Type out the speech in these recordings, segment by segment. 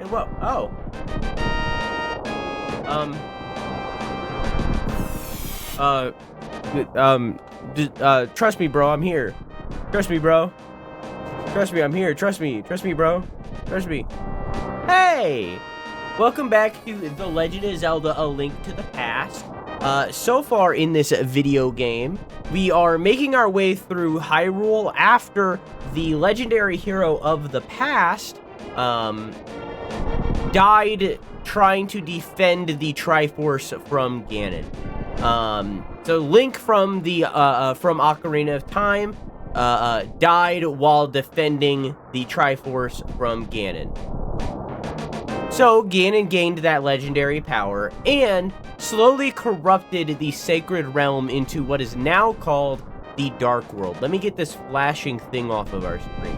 whoa. Oh. Trust me, bro, I'm here. Trust me, bro. Trust me, I'm here. Trust me. Trust me, bro. Trust me. Hey! Welcome back to The Legend of Zelda: A Link to the Past. So far in this video game, we are making our way through Hyrule after the legendary hero of the past, died trying to defend the Triforce from Ganon. So Link from the, from Ocarina of Time, died while defending the Triforce from Ganon. So Ganon gained that legendary power and slowly corrupted the sacred realm into what is now called the Dark World. Let me get this flashing thing off of our screen.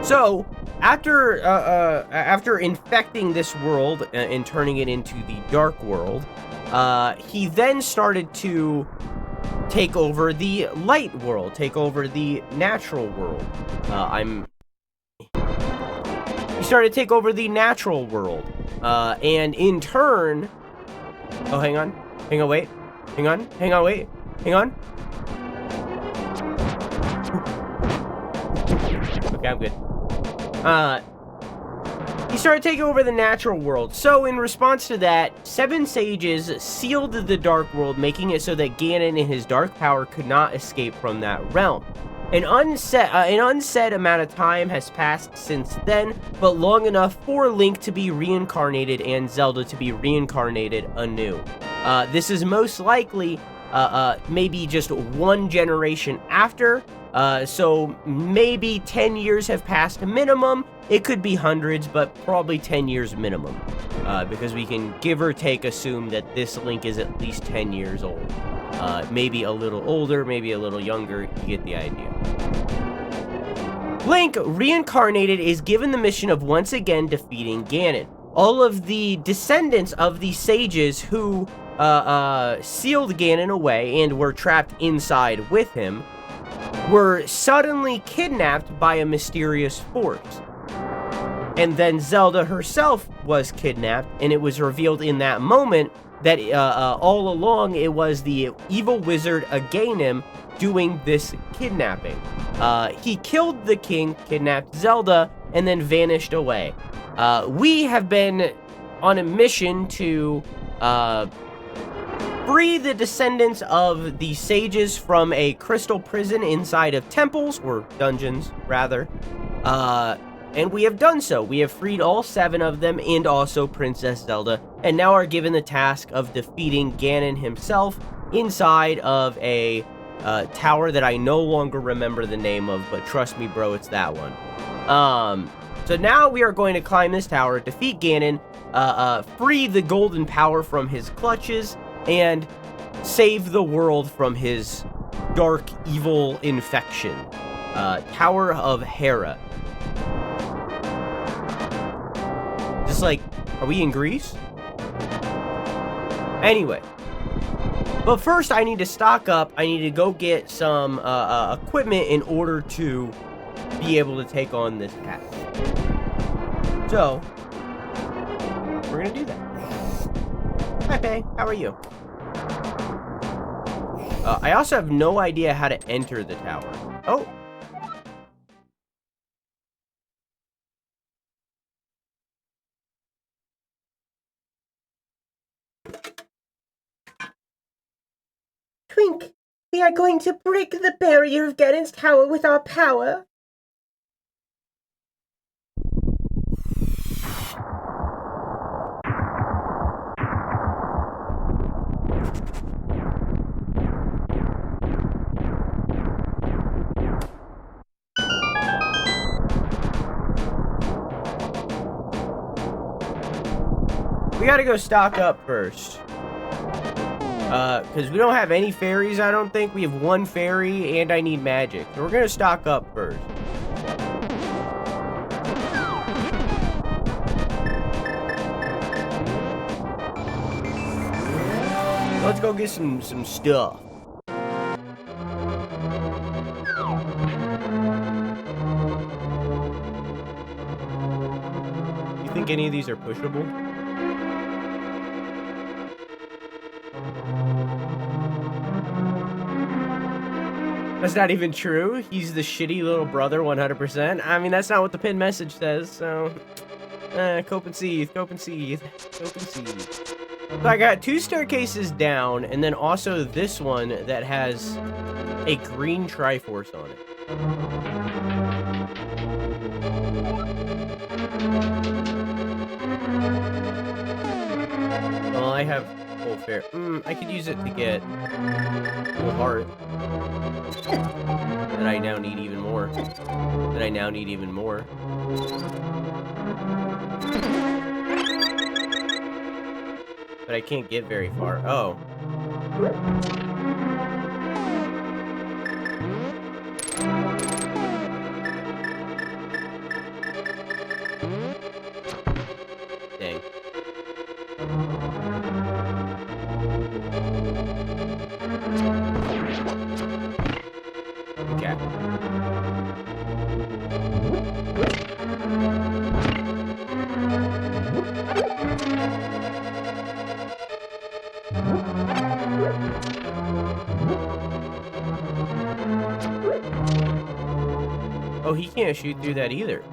So after infecting this world and turning it into the Dark World, he then started to take over the light world, take over the natural world. He started to take over the natural world, and in turn... Oh, hang on, wait. Hang on, wait. Hang on. Okay, I'm good. He started taking over the natural world. So, in response to that, 7 sages sealed the Dark World, making it so that Ganon and his dark power could not escape from that realm. An unsaid amount of time has passed since then, but long enough for Link to be reincarnated and Zelda to be reincarnated anew. This is most likely maybe just 1 generation after, so maybe 10 years have passed minimum. It could be hundreds, but probably 10 years minimum, because we can give or take assume that this Link is at least 10 years old. Maybe a little older, maybe a little younger, you get the idea. Link, reincarnated, is given the mission of once again defeating Ganon. All of the descendants of the sages who sealed Ganon away and were trapped inside with him were suddenly kidnapped by a mysterious force. And then Zelda herself was kidnapped, and it was revealed in that moment that all along it was the evil wizard Agahnim doing this kidnapping. He killed the king, kidnapped Zelda, and then vanished away. We have been on a mission to free the descendants of the sages from a crystal prison inside of temples, or dungeons, rather. And we have done so. We have freed all 7 of them and also Princess Zelda, and now are given the task of defeating Ganon himself inside of a tower that I no longer remember the name of, but trust me, bro, it's that one. So now we are going to climb this tower, defeat Ganon, free the golden power from his clutches, and save the world from his dark, evil infection. Tower of Hera. Just like, are we in Greece? Anyway. But first, I need to stock up. I need to go get some equipment in order to be able to take on this task. So, we're going to do that. Hi, Faye. How are you? I also have no idea how to enter the tower. Oh. Twink, we are going to break the barrier of Ganon's tower with our power. We gotta go stock up first. Because we don't have any fairies, I don't think. We have 1 fairy, and I need magic. So we're gonna stock up first. Let's go get some stuff. think any of these are pushable. That's not even true. He's the shitty little brother 100%. I mean, that's not what the pinned message says, so... cope and seethe, cope and seethe, cope and seethe. So I got 2 staircases down, and then also this one that has a green Triforce on it. Well, I have full fair. I could use it to get full heart. That I now need even more. That I now need even more. But I can't get very far. Oh. Dang. Okay. Oh, he can't shoot through that either.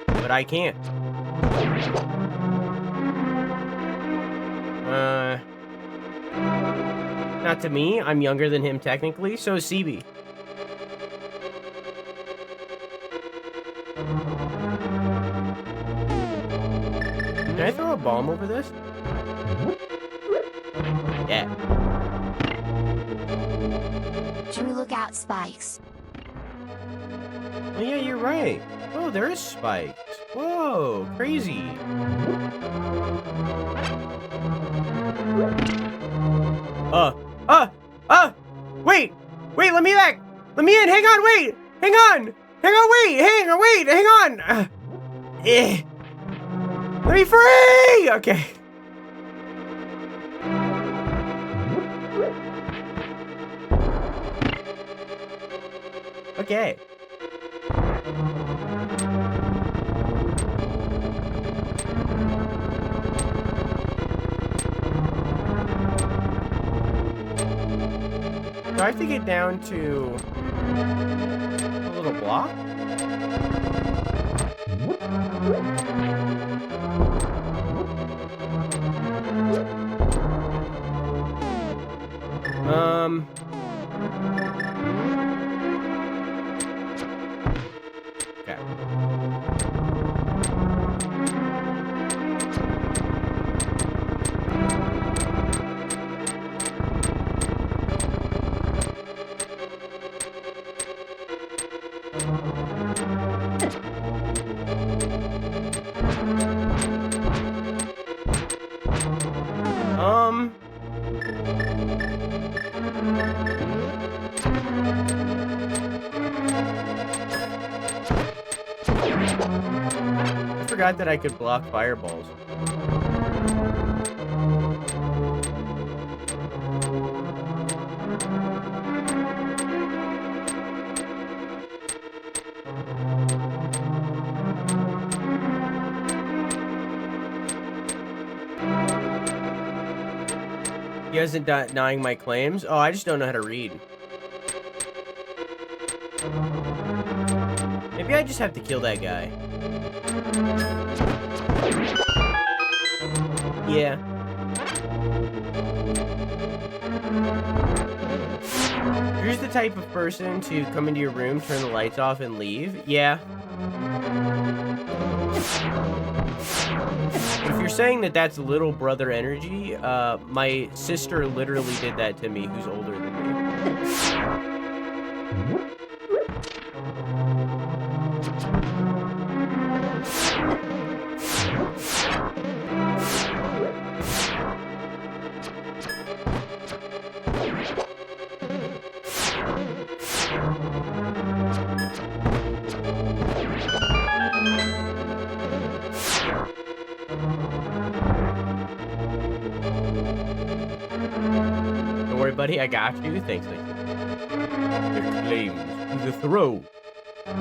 But I can't. Not to me. I'm younger than him technically, so is CB. Can I throw a bomb over this? Yeah. Should we look out spikes? Oh yeah, you're right. Oh, there is spikes. Whoa, crazy. Wait, let me back. Let me in. Hang on, wait. Hang on, wait. Hang on. Let me free. Okay. Okay. Do I have to get down to a little block? Okay. I forgot that I could block fireballs. He isn't denying my claims? Oh, I just don't know how to read. Maybe I just have to kill that guy. Yeah. You're the type of person to come into your room, turn the lights off, and leave? Yeah. If you're saying that that's little brother energy, my sister literally did that to me, who's older than me. Don't worry, buddy, I got you. Thanks, thanks. Your claims to the throne. Your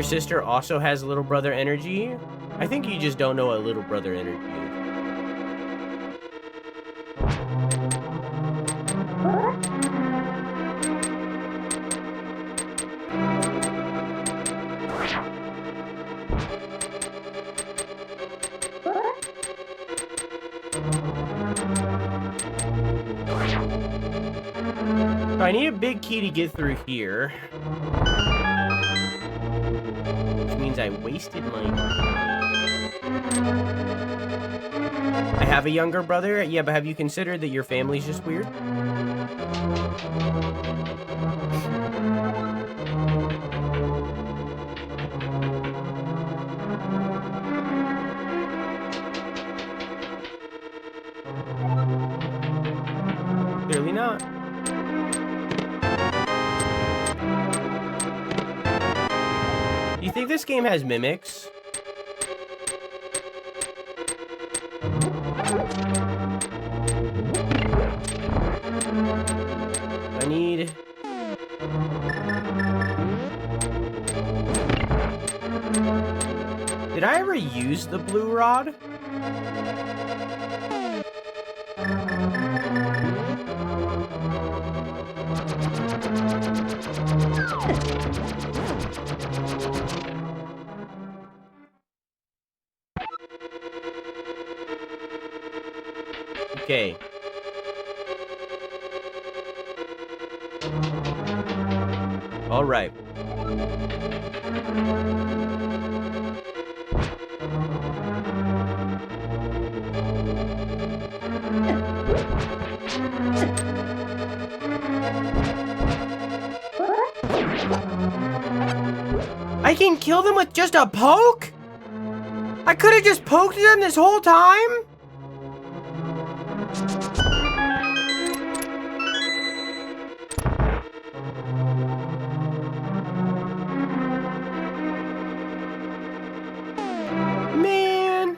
sister also has little brother energy? I think you just don't know what little brother energy is. So I need a big key to get through here. Which means I wasted my... I have a younger brother? Yeah, but have you considered that your family's just weird? Clearly not. Do you think this game has mimics? I need... Did I ever use the blue rod? Okay. All right. I can kill them with just a poke? I could have just poked them this whole time? Man.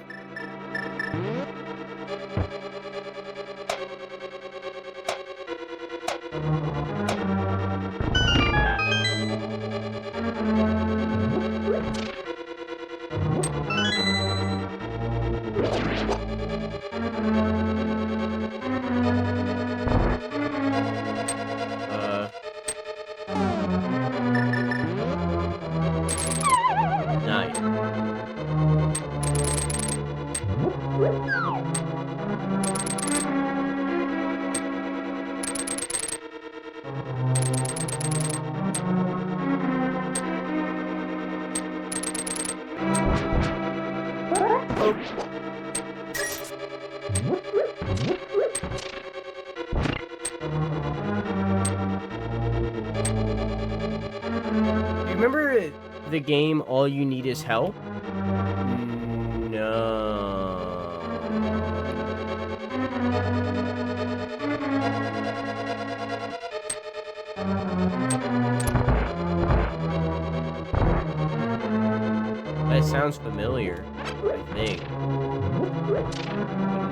Nice. You remember the game All You Need Is Help? No. That sounds familiar, I think.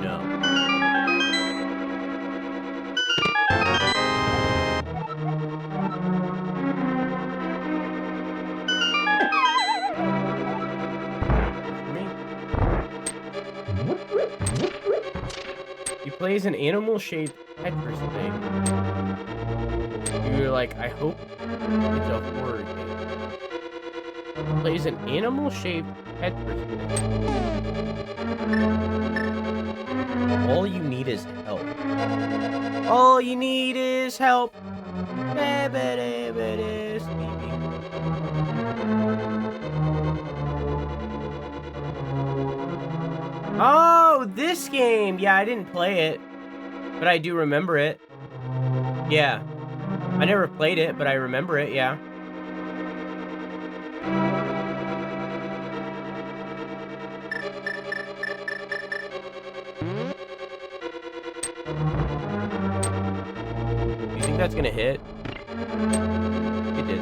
No. He plays an animal-shaped Tetris thing. You're like, I hope it's a horror game. He plays an animal-shaped Tetris thing. All you need is help. All you need is help. Oh, this game! Yeah, I didn't play it, but I do remember it. Yeah. I never played it, but I remember it, yeah. Do you think that's gonna hit? It did.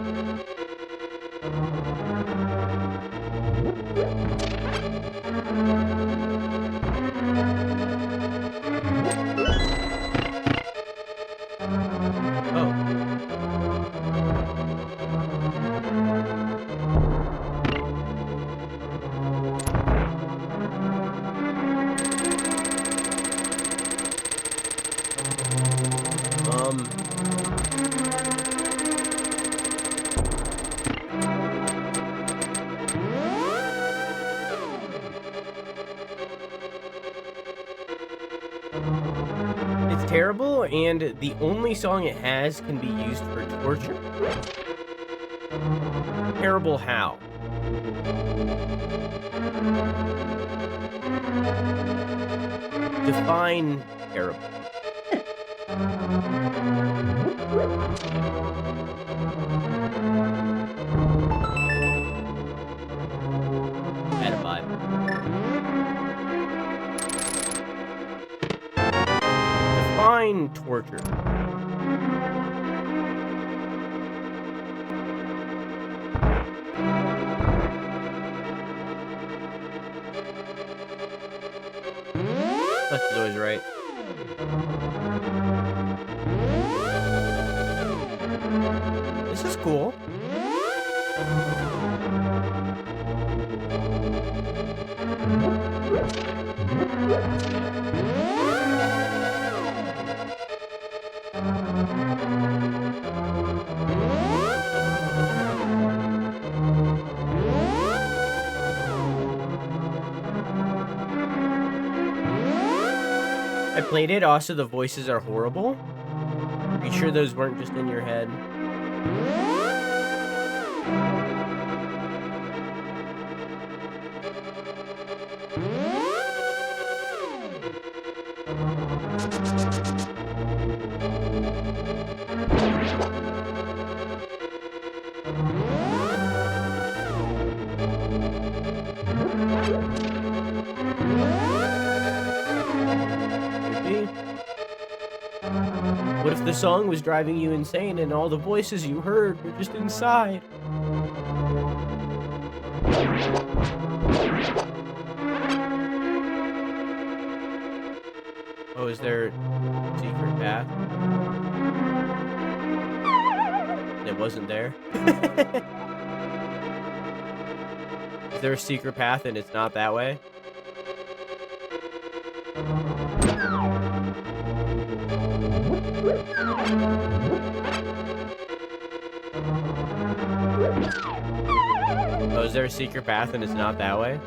It's terrible, and the only song it has can be used for torture. Terrible how? Define terrible. At a vibe. Define torture. That's always right. This is cool. I played it, also the voices are horrible. Are you sure those weren't just in your head? What if the song was driving you insane and all the voices you heard were just inside? Oh, is there a secret path? It wasn't there. Is there a secret path and it's not that way? Oh, is there a secret path and it's not that way?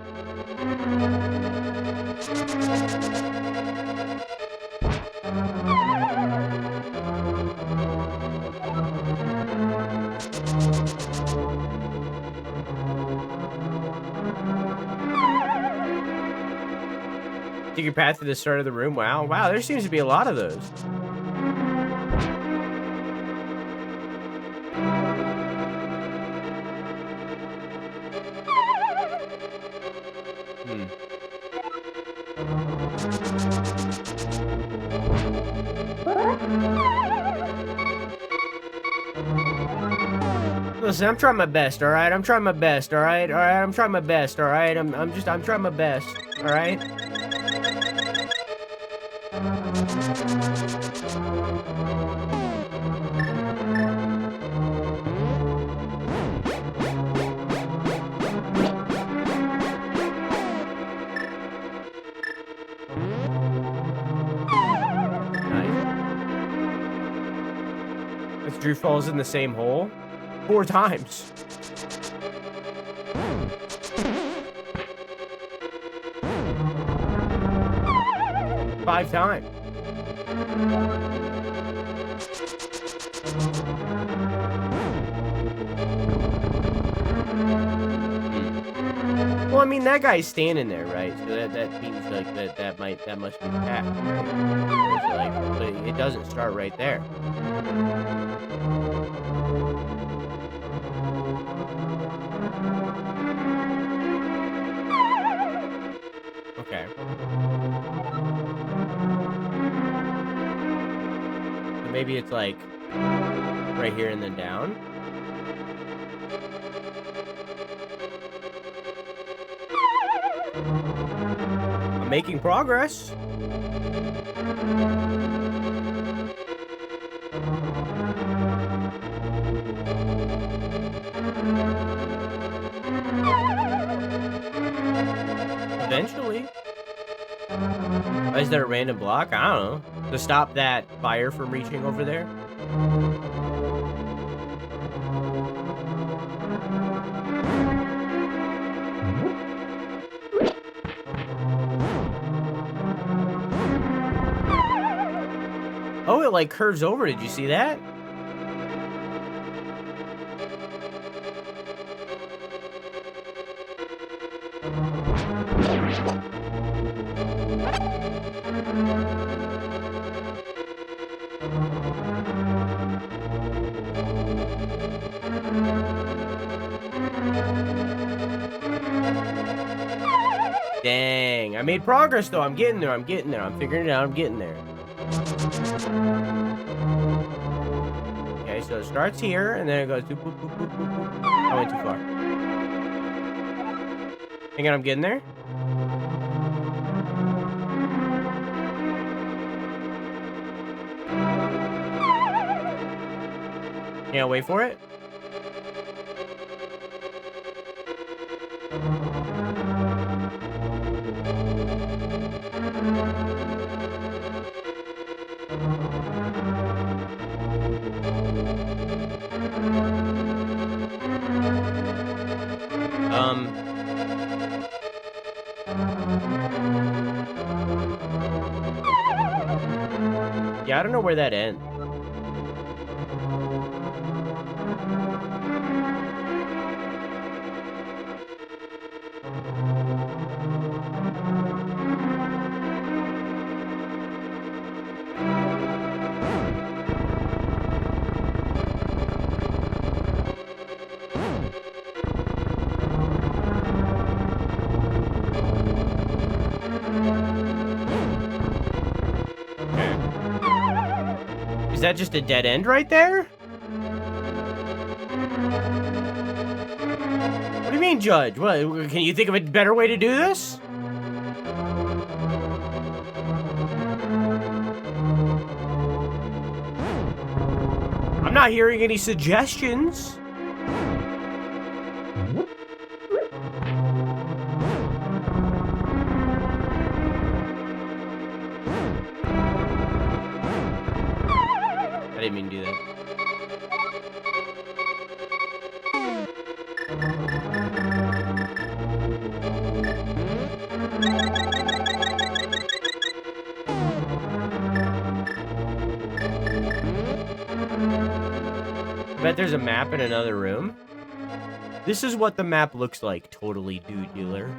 Secret path to the start of the room? Wow, wow, there seems to be a lot of those. Listen, I'm trying my best, all right? I'm trying my best, all right? All right, I'm trying my best, all right? I'm trying my best, all right? Nice. If Drew falls in the same hole 4 times. Five times. Well, I mean, that guy's standing there, right? So that means like that must be the path, right? So, like, but it doesn't start right there. Okay. So maybe it's like right here and then down. I'm making progress. Eventually. Is there a random block? I don't know. To stop that fire from reaching over there? Oh, it like curves over. Did you see that? Dang, I made progress though. I'm getting there. I'm getting there. I'm figuring it out. I'm getting there. Okay, so it starts here and then it goes. Boop, boop, boop, boop, boop, boop. I went too far. Hang on, I'm getting there. Yeah, wait for it. Yeah, I don't know where that ends. Is that just a dead end right there? What do you mean, Judge? What, can you think of a better way to do this? I'm not hearing any suggestions. I didn't mean to do that. I bet there's a map in another room. This is what the map looks like, totally dude-dealer.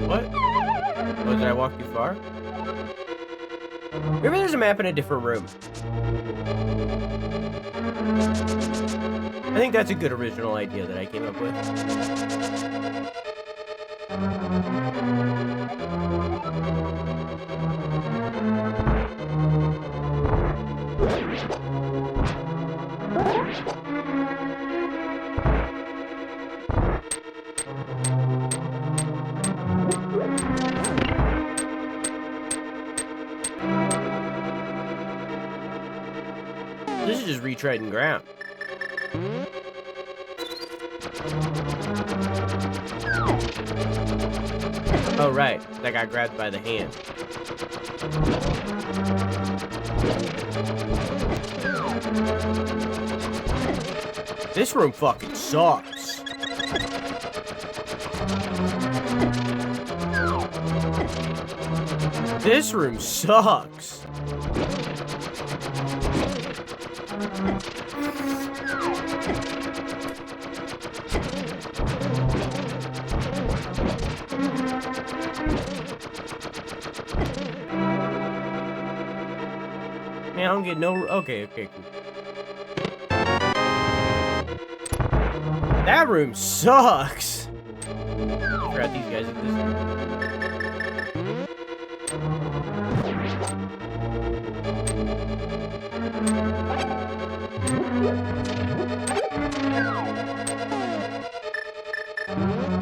What? Oh, did I walk too far? Maybe there's a map in a different room. I think that's a good original idea that I came up with. This is just retreading ground. Oh, right. That got grabbed by the hand. This room fucking sucks. This room sucks. Man, I don't get no... Okay, cool. That room sucks. I forgot these guys exist.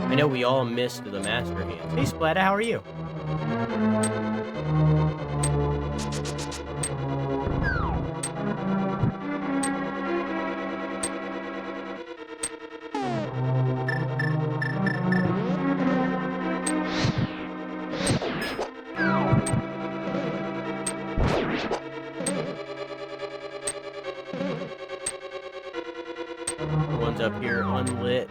I know we all missed the master hands. Hey, Splatta, how are you? up here unlit.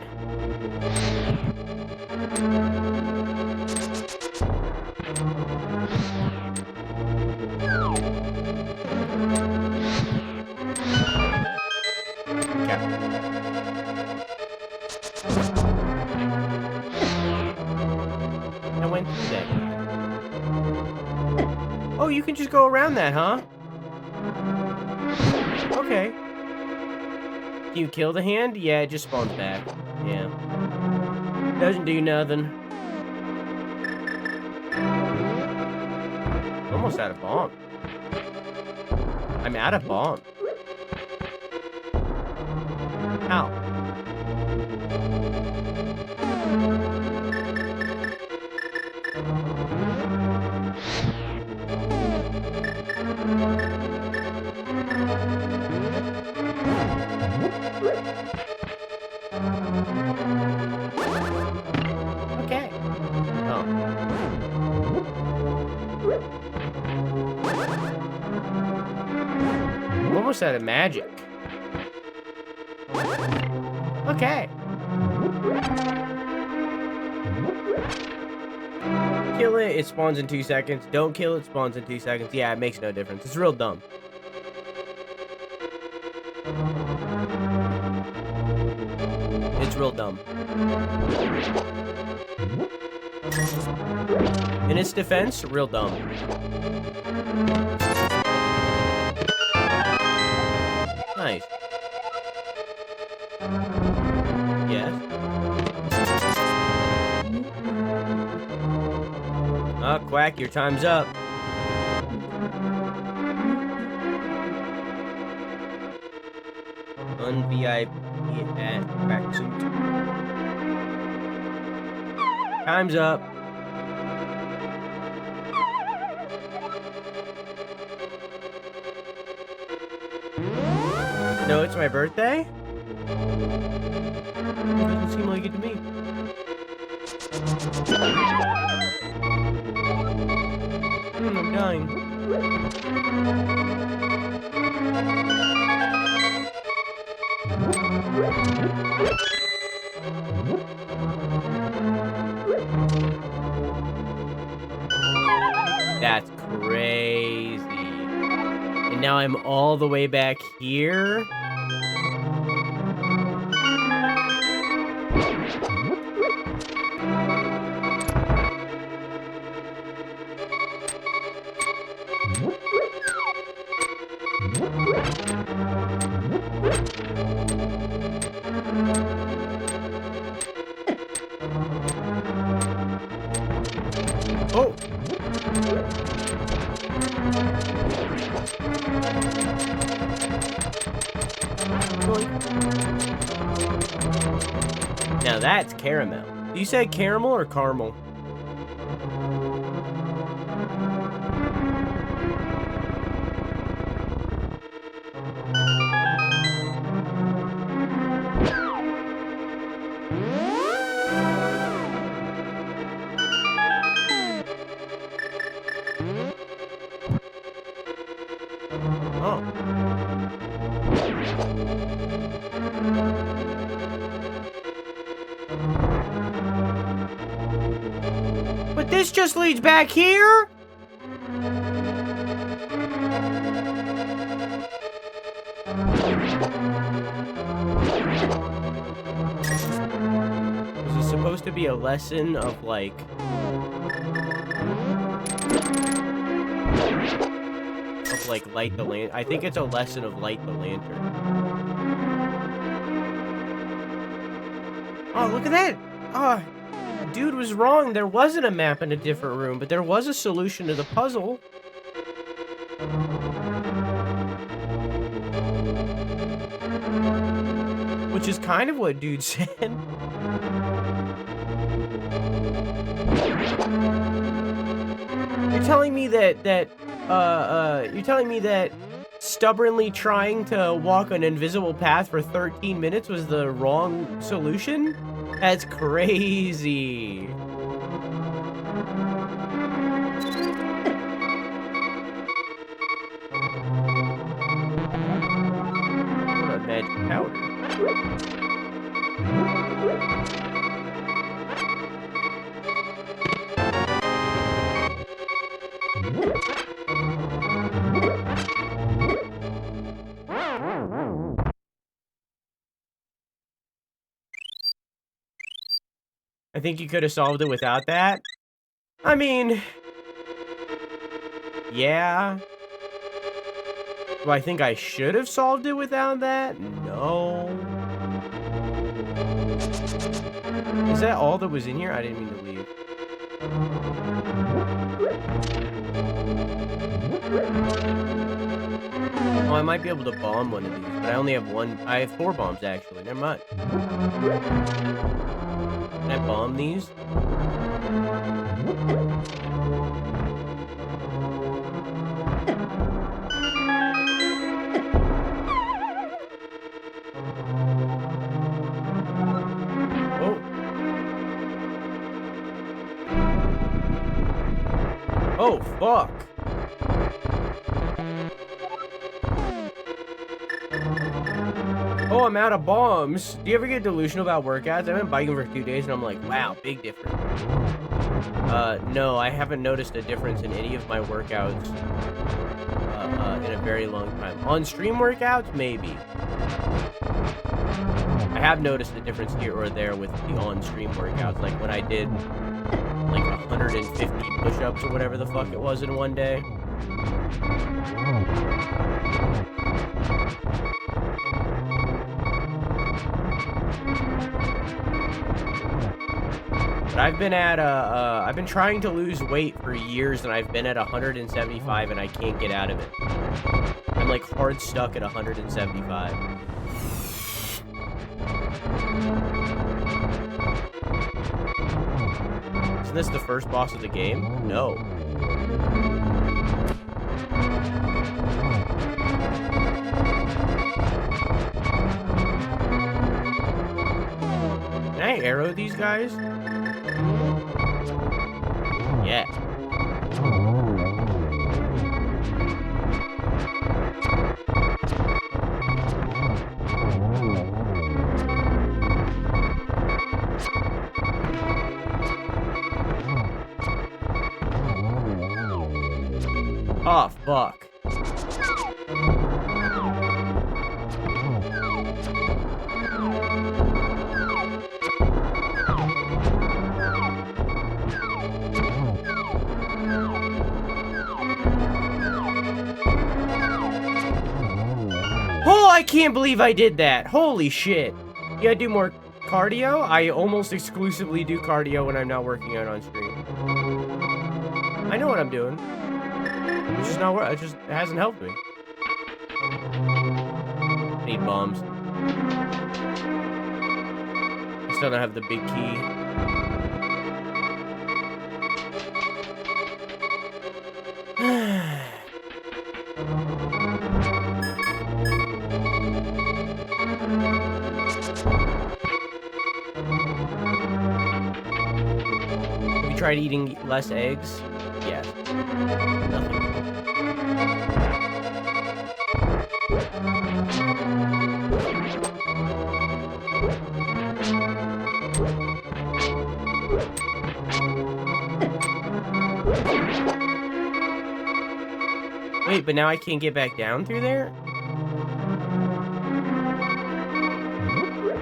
I went through that. Oh, you can just go around that, huh? Okay. Can you kill the hand? Yeah, it just spawns back. Yeah. Doesn't do nothing. Almost out of bomb. I'm out of bomb. Ow. Okay. Oh. I'm almost out of magic. Okay. Kill it, it spawns in 2 seconds. Don't kill it, spawns in 2 seconds. Yeah, it makes no difference. It's real dumb. It's real dumb. In its defense, real dumb. Nice. Yes. Oh, Quack, your time's up. Un-VIP at Quack Suit. Time's up. No, it's my birthday? Doesn't seem like it to me. I'm dying. That's crazy. And now I'm all the way back here. Oh! Now that's caramel. You said caramel or caramel? But this just leads back here? Was it supposed to be a lesson of, like... light the lantern? I think it's a lesson of light the lantern. Oh, look at that! Oh, dude was wrong. There wasn't a map in a different room, but there was a solution to the puzzle. Which is kind of what dude said. You're telling me that stubbornly trying to walk an invisible path for 13 minutes was the wrong solution? That's crazy. What a magic powder. I think you could have solved it without that. I mean, yeah. Do I think I should have solved it without that? No. Is that all that was in here? I didn't mean to leave. Oh, I might be able to bomb one of these, but I only have one. I have 4 bombs, actually. Never mind. Can I bomb these? Oh, fuck. Oh, I'm out of bombs. Do you ever get delusional about workouts? I've been biking for 2 days and I'm like, wow, big difference. No, I haven't noticed a difference in any of my workouts in a very long time. On stream workouts, maybe. I have noticed a difference here or there with the on-stream workouts, like when I did like 150 push-ups or whatever the fuck it was in one day. But I've been at I've been trying to lose weight for years, and I've been at 175, and I can't get out of it. I'm like hard stuck at 175. Isn't this the first boss of the game? No. Can I arrow these guys? Yeah. Oh, fuck. Oh, I can't believe I did that. Holy shit. You gotta do more cardio? I almost exclusively do cardio when I'm not working out on stream. I know what I'm doing. It's just not working. It hasn't helped me. I need bombs. I still don't have the big key. Have you tried eating less eggs? Yes. Nothing. Wait, but now I can't get back down through there?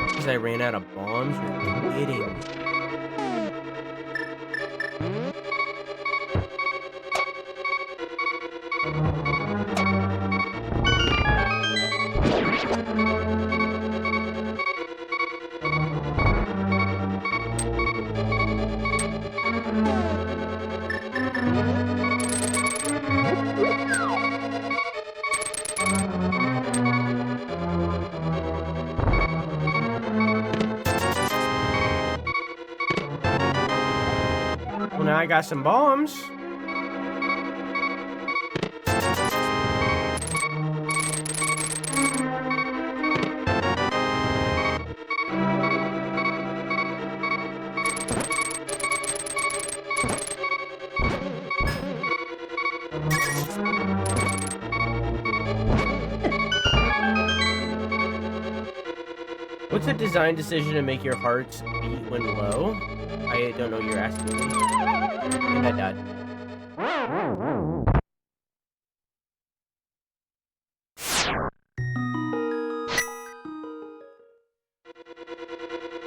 Because I ran out of bombs? You're kidding. Well, now I got some bombs. What's a design decision to make your hearts beat when low? I don't know what you're asking me. I think I died.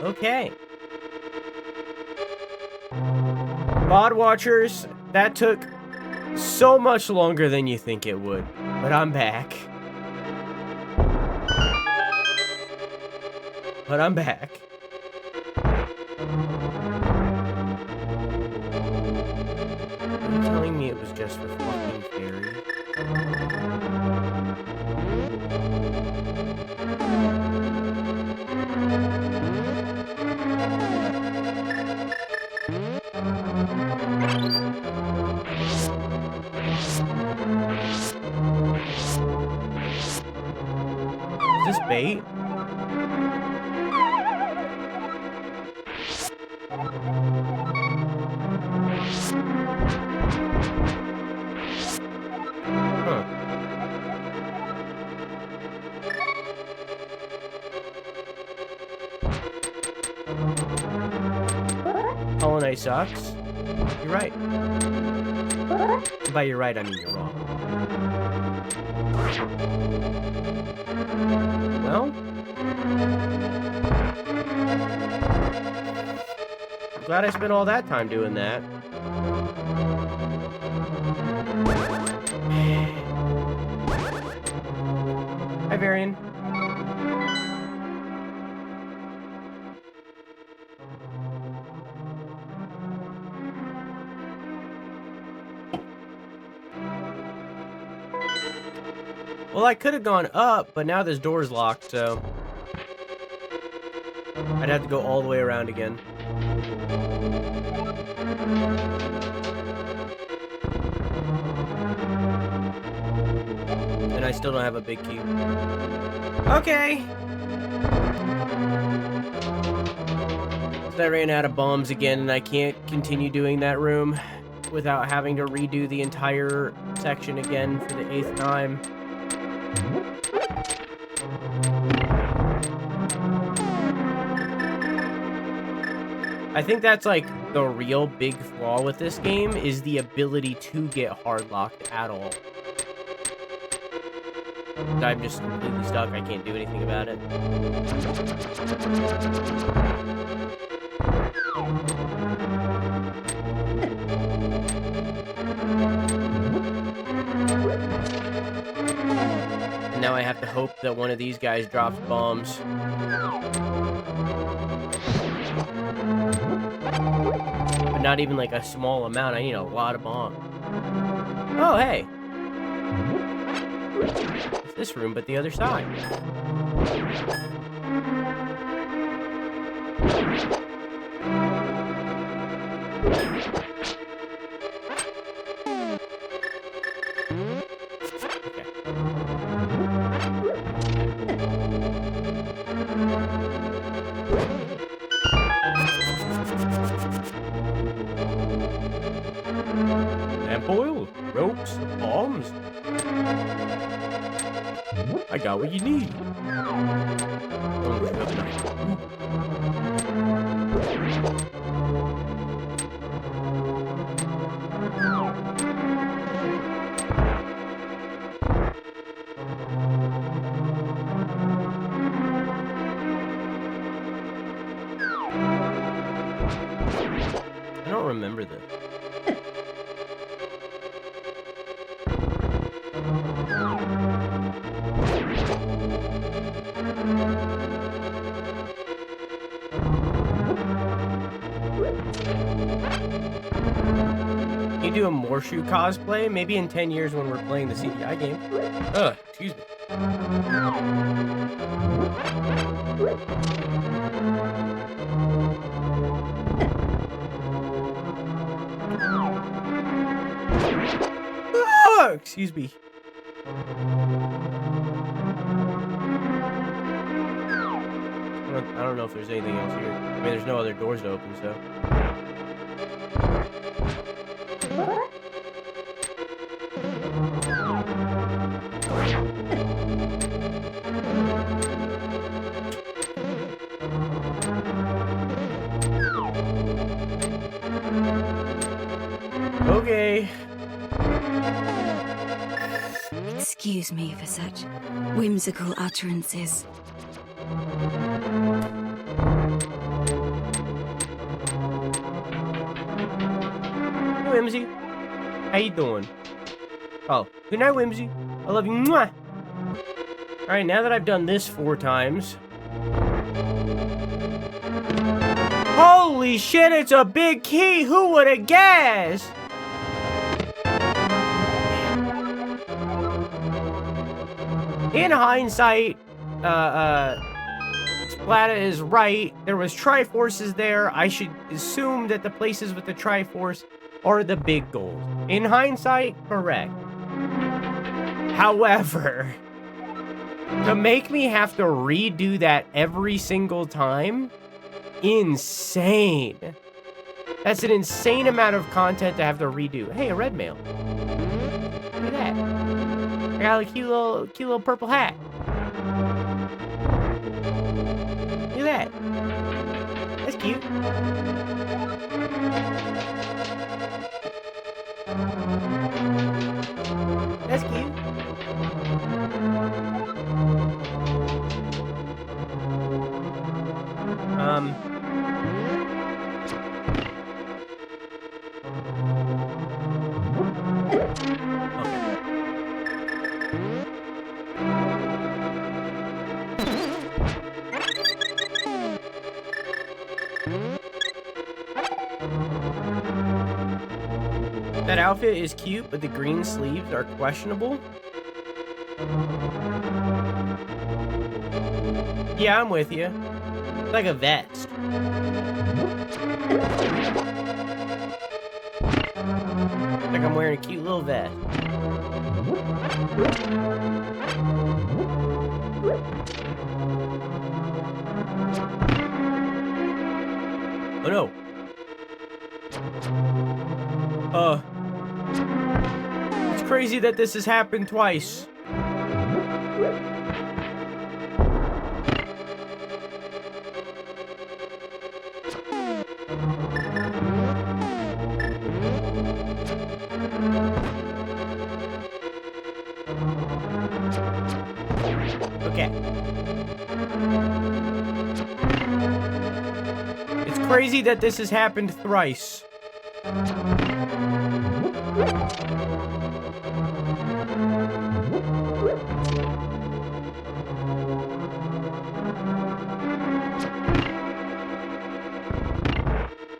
Okay. Mod Watchers, that took so much longer than you think it would. But I'm back. But I'm back. Are you telling me it was just for fucking fairy? Is this bait? Huh. Hollow Knight sucks. You're right. And by you're right, I mean you're wrong. Well, I'm glad I spent all that time doing that. Hi, Varian. Well, I could have gone up, but now this door's locked, so I'd have to go all the way around again. And I still don't have a big key. Okay. I ran out of bombs again, and I can't continue doing that room without having to redo the entire section again for the 8th time. I think that's like the real big flaw with this game is the ability to get hard locked at all. I'm just completely stuck. I can't do anything about it. And now I have to hope that one of these guys drops bombs. But not even like a small amount. I need a lot of bombs. Oh, hey. It's this room, but the other side. Lamp oil, ropes, bombs. I got what you need. I don't remember this. You do a Morshu cosplay? Maybe in 10 years when we're playing the CDI game. Ugh, excuse me. Oh, excuse me. I don't know if there's anything else here. I mean, there's no other doors to open, so. Okay. Excuse me for such whimsical utterances. Whimsy. How you doing? Oh, good night, Whimsy. I love you. Mwah. All right, now that I've done this 4 times. Holy shit, it's a big key. Who would have guessed? In hindsight, Splata is right. There was Triforces there. I should assume that the places with the Triforce are the big goals. In hindsight, correct. However, to make me have to redo that every single time, insane. That's an insane amount of content to have to redo. Hey, a red mail. Look at that. I got a cute little purple hat. Look at that. That's cute. That's cute. That outfit is cute, but the green sleeves are questionable. Yeah, I'm with you. It's like a vest. Like I'm wearing a cute little vest. Oh no. It's crazy that this has happened twice. Okay. It's crazy that this has happened thrice.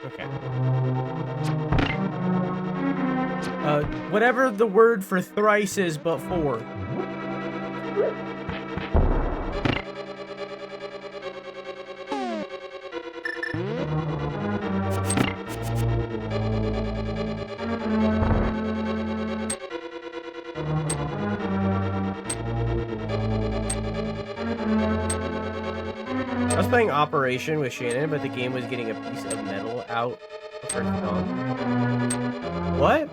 Okay. Whatever the word for thrice is, but 4. I was playing Operation with Shannon, but the game was getting a piece of metal out of her thumb. What?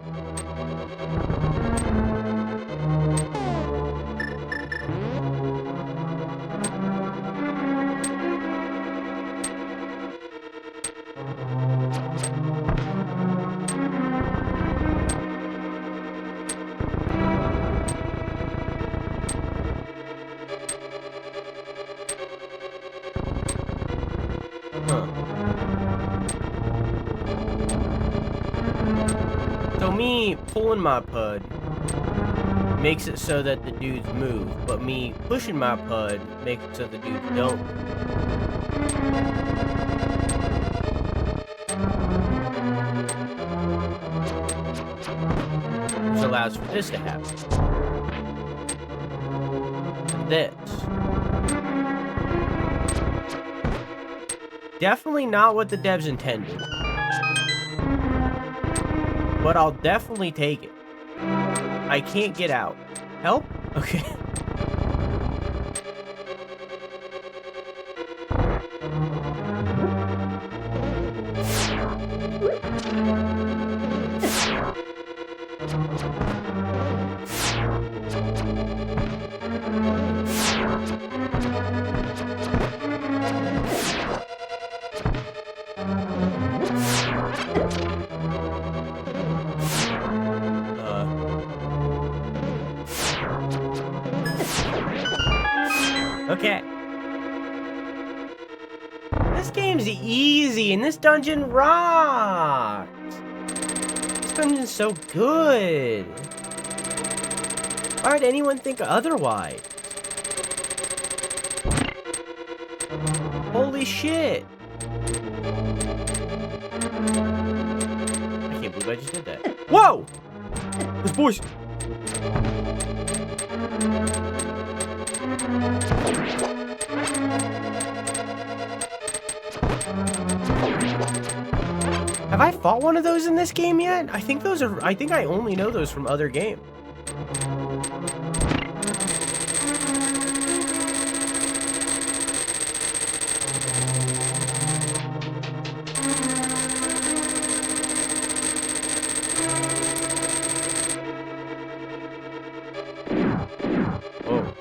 So me pulling my pud makes it so that the dudes move, but me pushing my pud makes it so the dudes don't. Which allows for this to happen. And this. Definitely not what the devs intended. But I'll definitely take it. I can't get out. Help? Okay. Okay. This game's easy, and this dungeon rocks. dungeon's so good. Why would anyone think otherwise? Holy shit. I can't believe I just did that. Whoa! This boy's... Have I fought one of those in this game yet? I think I only know those from other games. Whoa.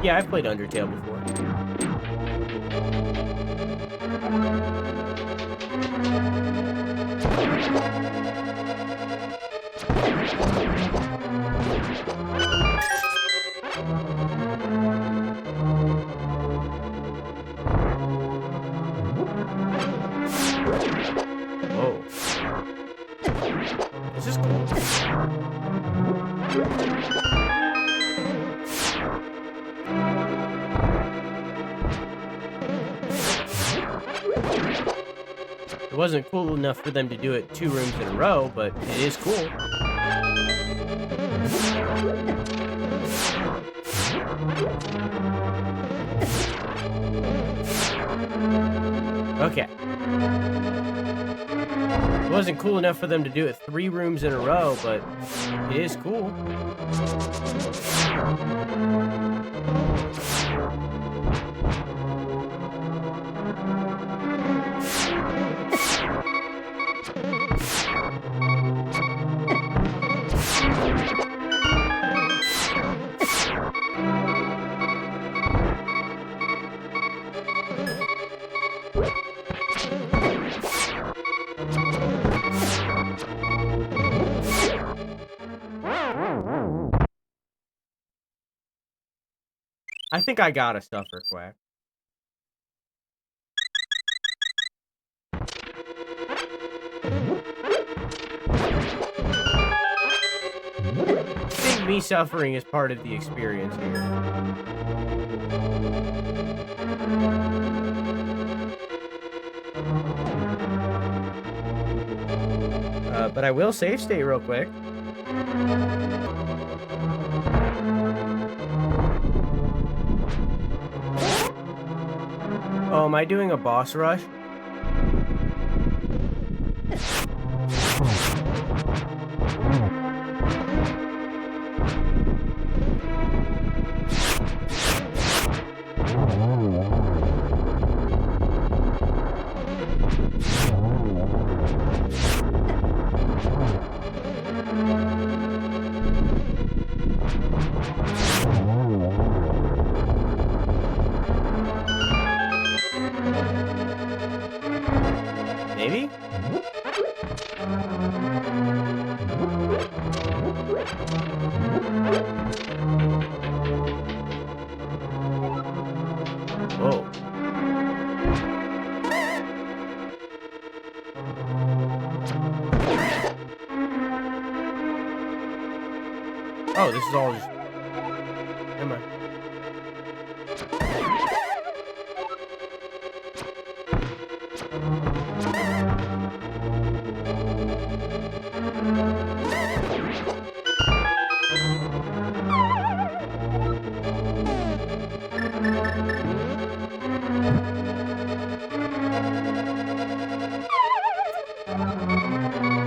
Yeah, I've played Undertale before. Whoa. This is cool. It wasn't cool enough for them to do it 2 rooms in a row, but it is cool. Okay. It wasn't cool enough for them to do it 3 rooms in a row, but it is cool. I think I got a stuffer quack. I think me suffering is part of the experience here. But I will save state real quick. Oh, am I doing a boss rush? Maybe? Whoa. Oh, this is all just... Never mind.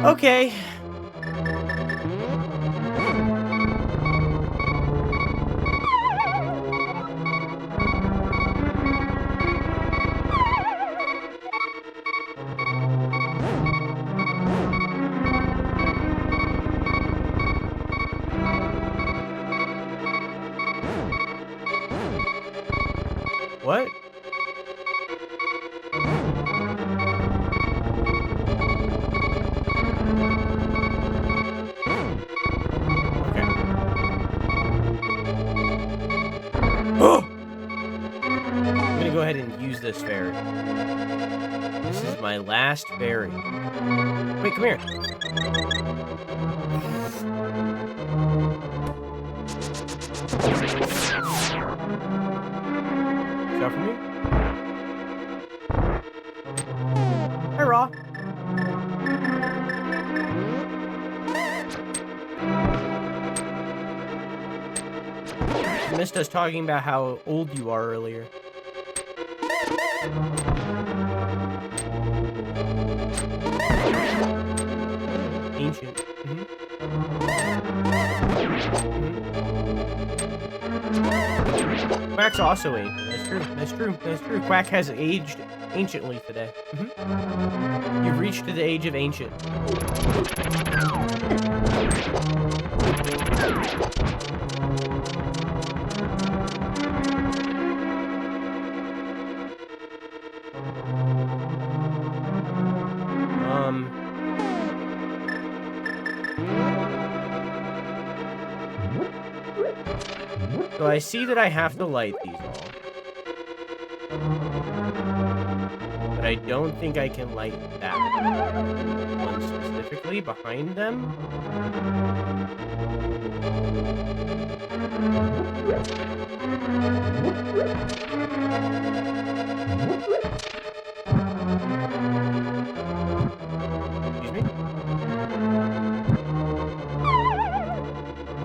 Okay. What? this fairy. This is my last fairy. Wait, come here. Is that for me? Hi, Raw. You missed us talking about how old you are earlier. Ancient. Quack's also ancient. That's true. That's true. That's true. Quack has aged anciently today. You've reached the age of ancient. So I see that I have to light these all. But I don't think I can light that one specifically behind them. Excuse me?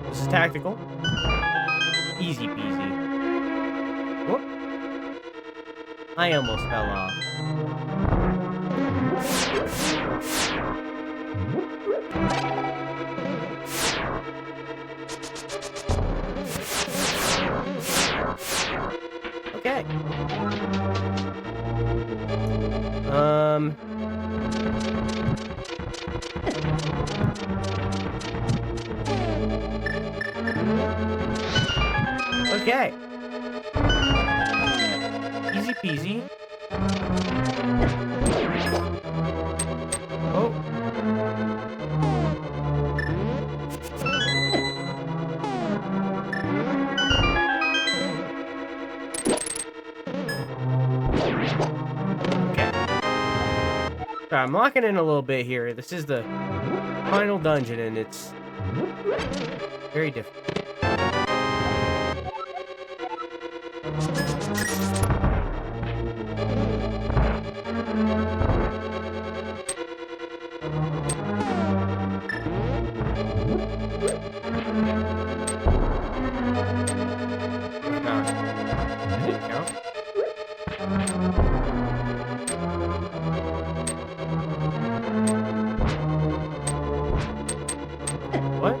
This is tactical. Easy peasy. Whoop. I almost fell off. Okay. Okay. Easy peasy. Oh. Okay. So I'm locking in a little bit here. This is the final dungeon, and it's very difficult. What?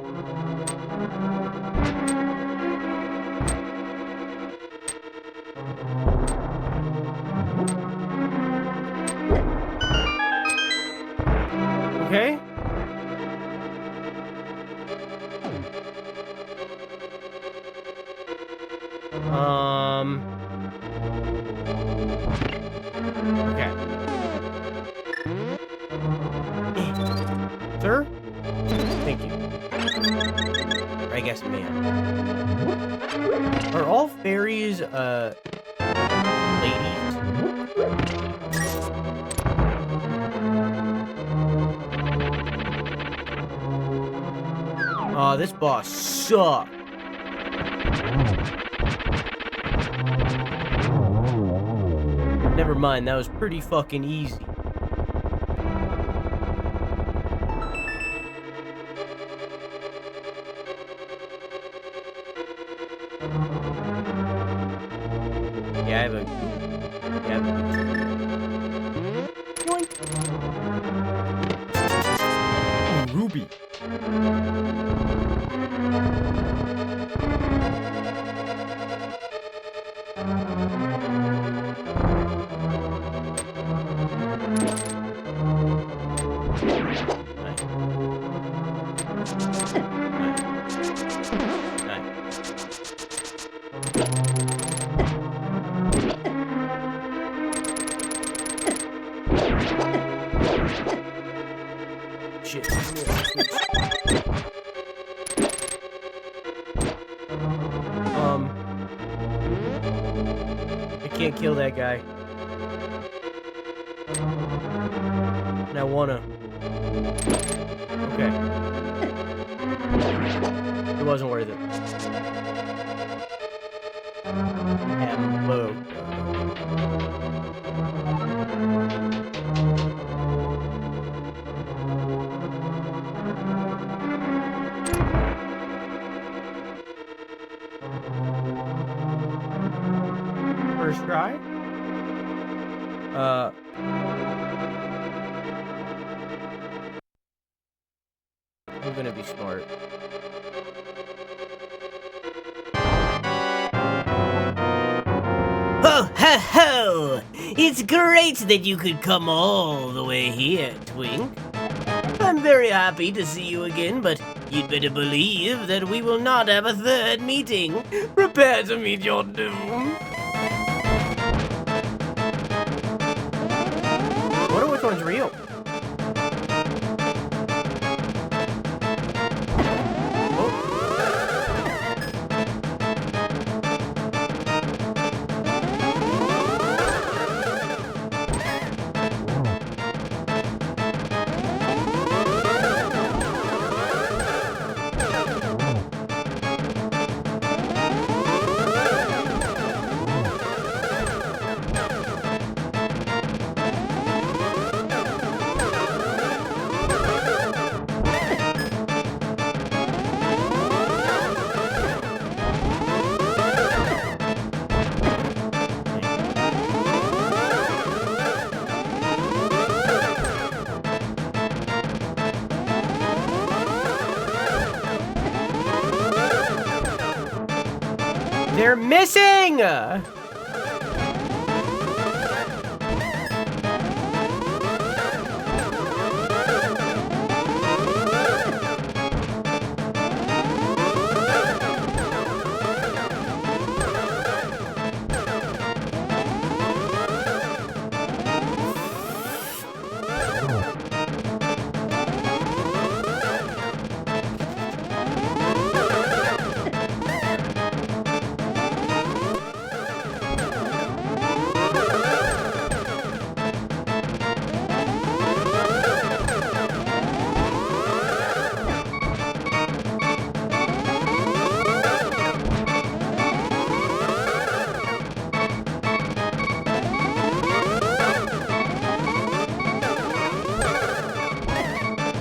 Okay. Okay. Sir? Thank you. I guess, ma'am. Are all fairies, ladies? Oh, this boss sucks. Never mind, that was pretty fucking easy. Yeah, I have a... Yoink. Ooh, Ruby. Shit. I can't kill that guy. And I wanna... Okay. It wasn't worth it. Hamburger. First try? I'm gonna be smart. Ho, ho, ho! It's great that you could come all the way here, Twink. I'm very happy to see you again, but you'd better believe that we will not have a third meeting. Prepare to meet your doom. I wonder which one's real. They're missing!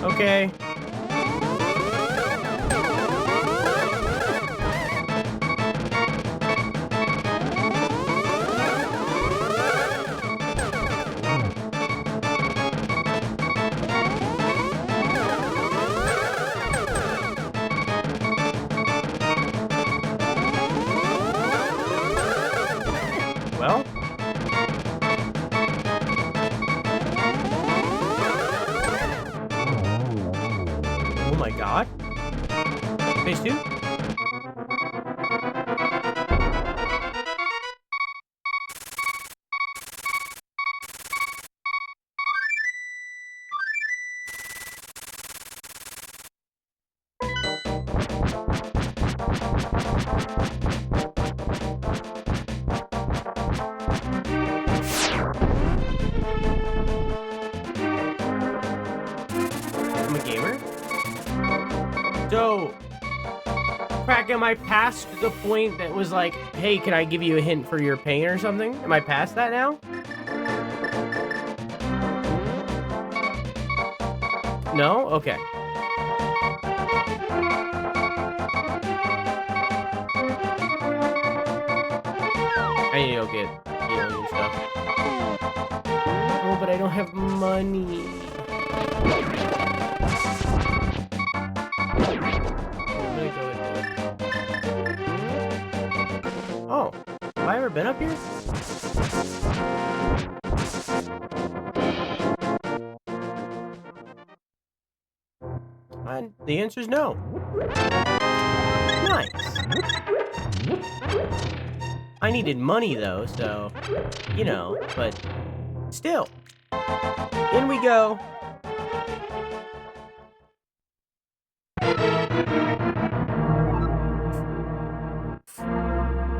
Okay. Well. Oh my god. Phase 2? I'm a gamer? So, Crack, am I past the point that was like, hey, can I give you a hint for your pain or something? Am I past that now? No? Okay. I need to go get healing and stuff. Oh, but I don't have money. Oh, have I ever been up here? And the answer is no. Nice. I needed money though, so, you know, but still. In we go.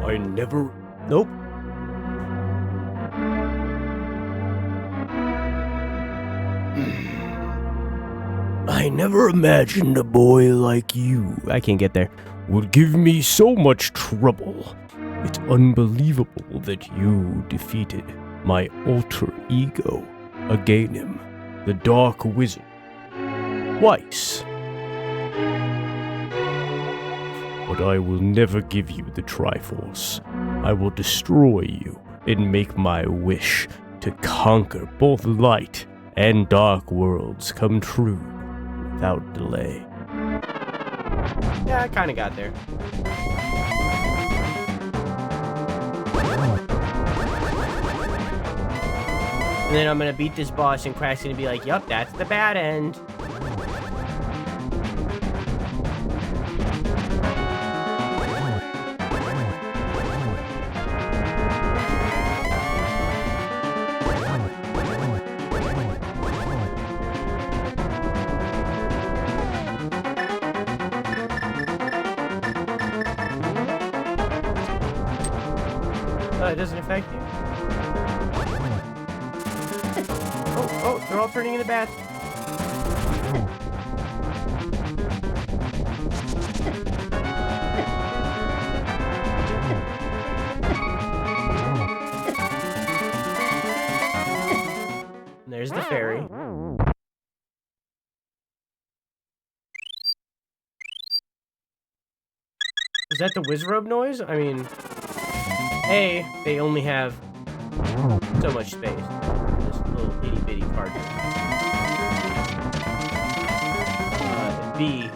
I never... Nope. I never imagined a boy like you, I can't get there, would give me so much trouble. It's unbelievable that you defeated my alter ego, Agahnim, the Dark Wizard, twice. But I will never give you the Triforce. I will destroy you and make my wish to conquer both light and dark worlds come true without delay. Yeah, I kinda got there. And then I'm gonna beat this boss and Crack's gonna be like, yup, that's the bad end. It doesn't affect you. Oh, they're all turning into bats. And there's the fairy. Is that the Wizrobe noise? I mean... A, they only have so much space. This little itty-bitty card. B,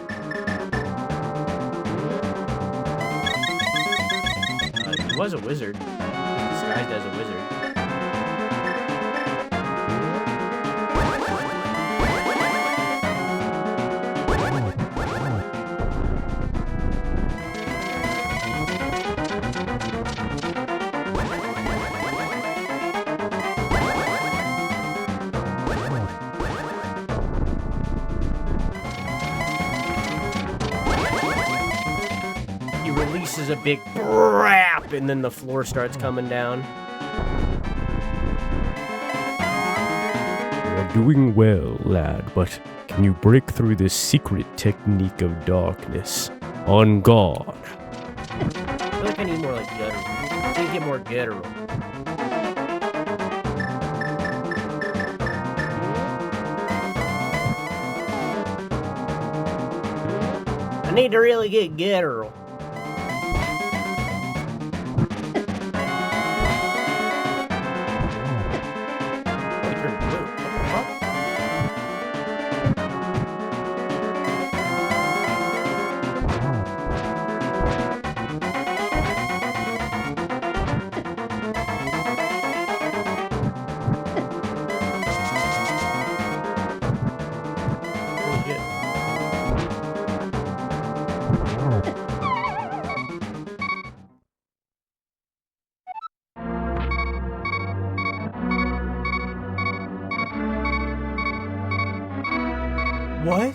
he was a wizard. Disguised as a wizard. Releases a big brap, and then the floor starts coming down. You're doing well, lad, but can you break through this secret technique of darkness? On guard. I feel like I need more like guttural. I need to get more guttural. I need to really get guttural. What?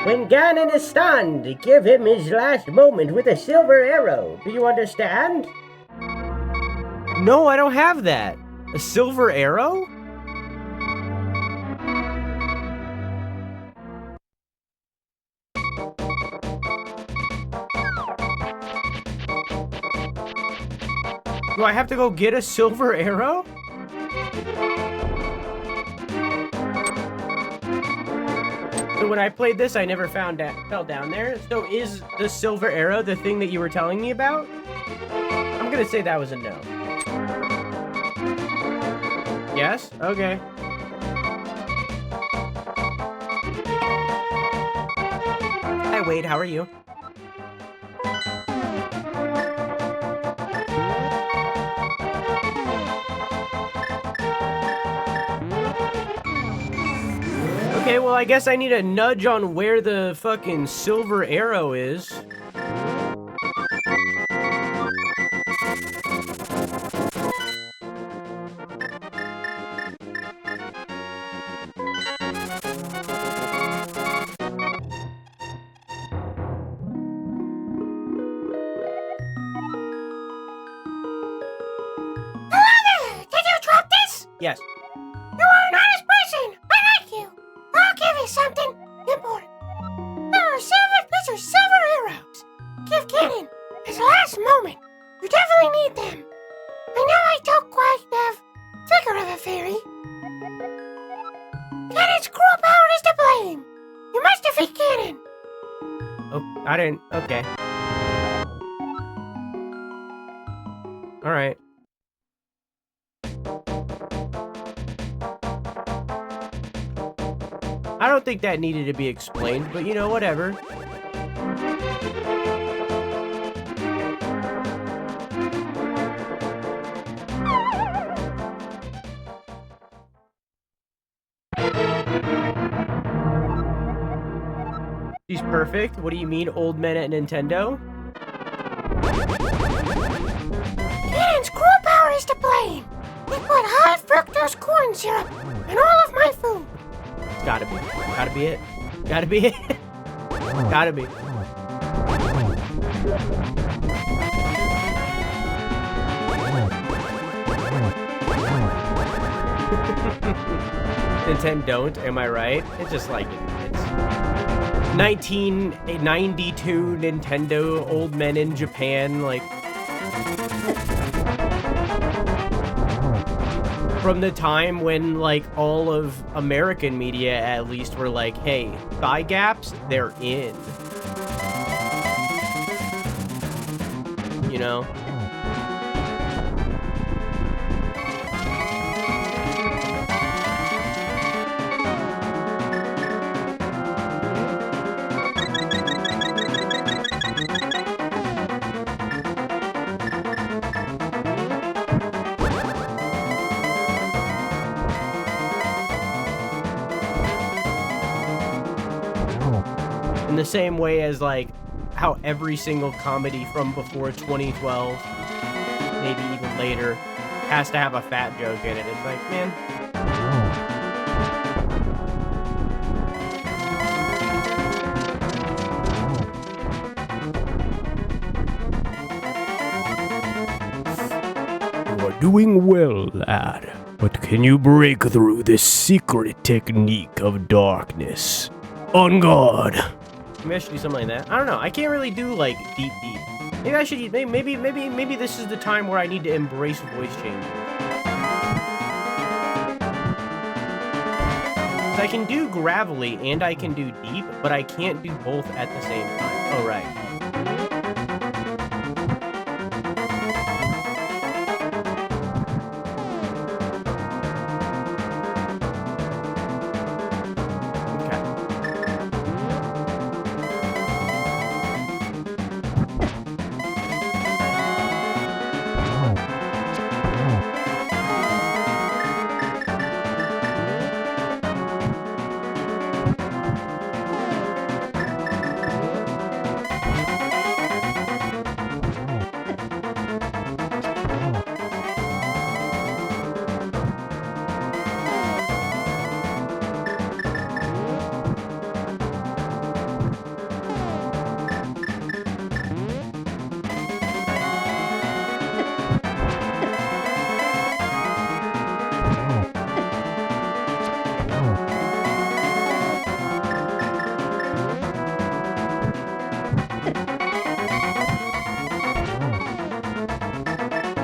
When Ganon is stunned, give him his last moment with a silver arrow. Do you understand? No, I don't have that. A silver arrow? Do I have to go get a silver arrow? So when I played this, I never fell down there. So is the silver arrow the thing that you were telling me about? I'm gonna say that was a no. Yes? Okay. Hi Wade, how are you? Okay, well, I guess I need a nudge on where the fucking silver arrow is. Yes. You are an honest person. I like you. I'll give you something important. These are silver arrows. Give Ganon his last moment. You definitely need them. I know I don't quite have figure of a fairy. Ganon's cruel power is to blame. You must defeat Ganon. Oh, I didn't. Okay. All right. I don't think that needed to be explained, but you know, whatever. She's perfect. What do you mean, old men at Nintendo? Ganon's cruel power is to blame. He put high fructose corn syrup in all of my food. It's gotta be. Gotta be it. Gotta be it. Gotta be. Nintendo don't, am I right? It's just like it's 1992 Nintendo, old men in Japan, like from the time when like all of American media at least were like, hey, thigh gaps, they're in. You know? In the same way as like how every single comedy from before 2012, maybe even later, has to have a fat joke in it. It's like, man. You are doing well, lad. But can you break through this secret technique of darkness? On guard. Maybe I should do something like that. I don't know. I can't really do like deep. Maybe I should. Maybe this is the time where I need to embrace voice changes. I can do gravelly and I can do deep, but I can't do both at the same time. Oh right.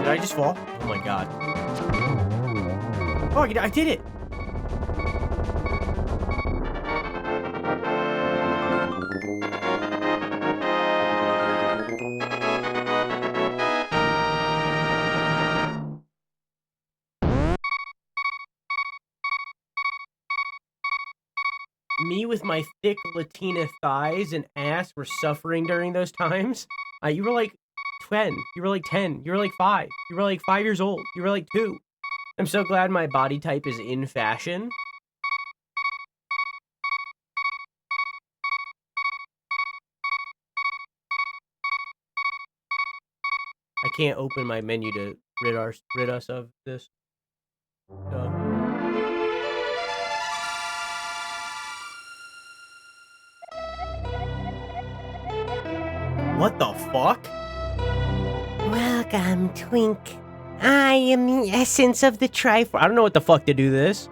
Did I just fall? Oh my god. Oh, I did it! Me with my thick Latina thighs and ass were suffering during those times. You were like 10. You were like 10. You were like 5. You were like 5 years old. You were like 2. I'm so glad my body type is in fashion. I can't open my menu to rid us of this. So. What the fuck? Welcome, Twink. I am the essence of the Triforce. I don't know what the fuck to do this.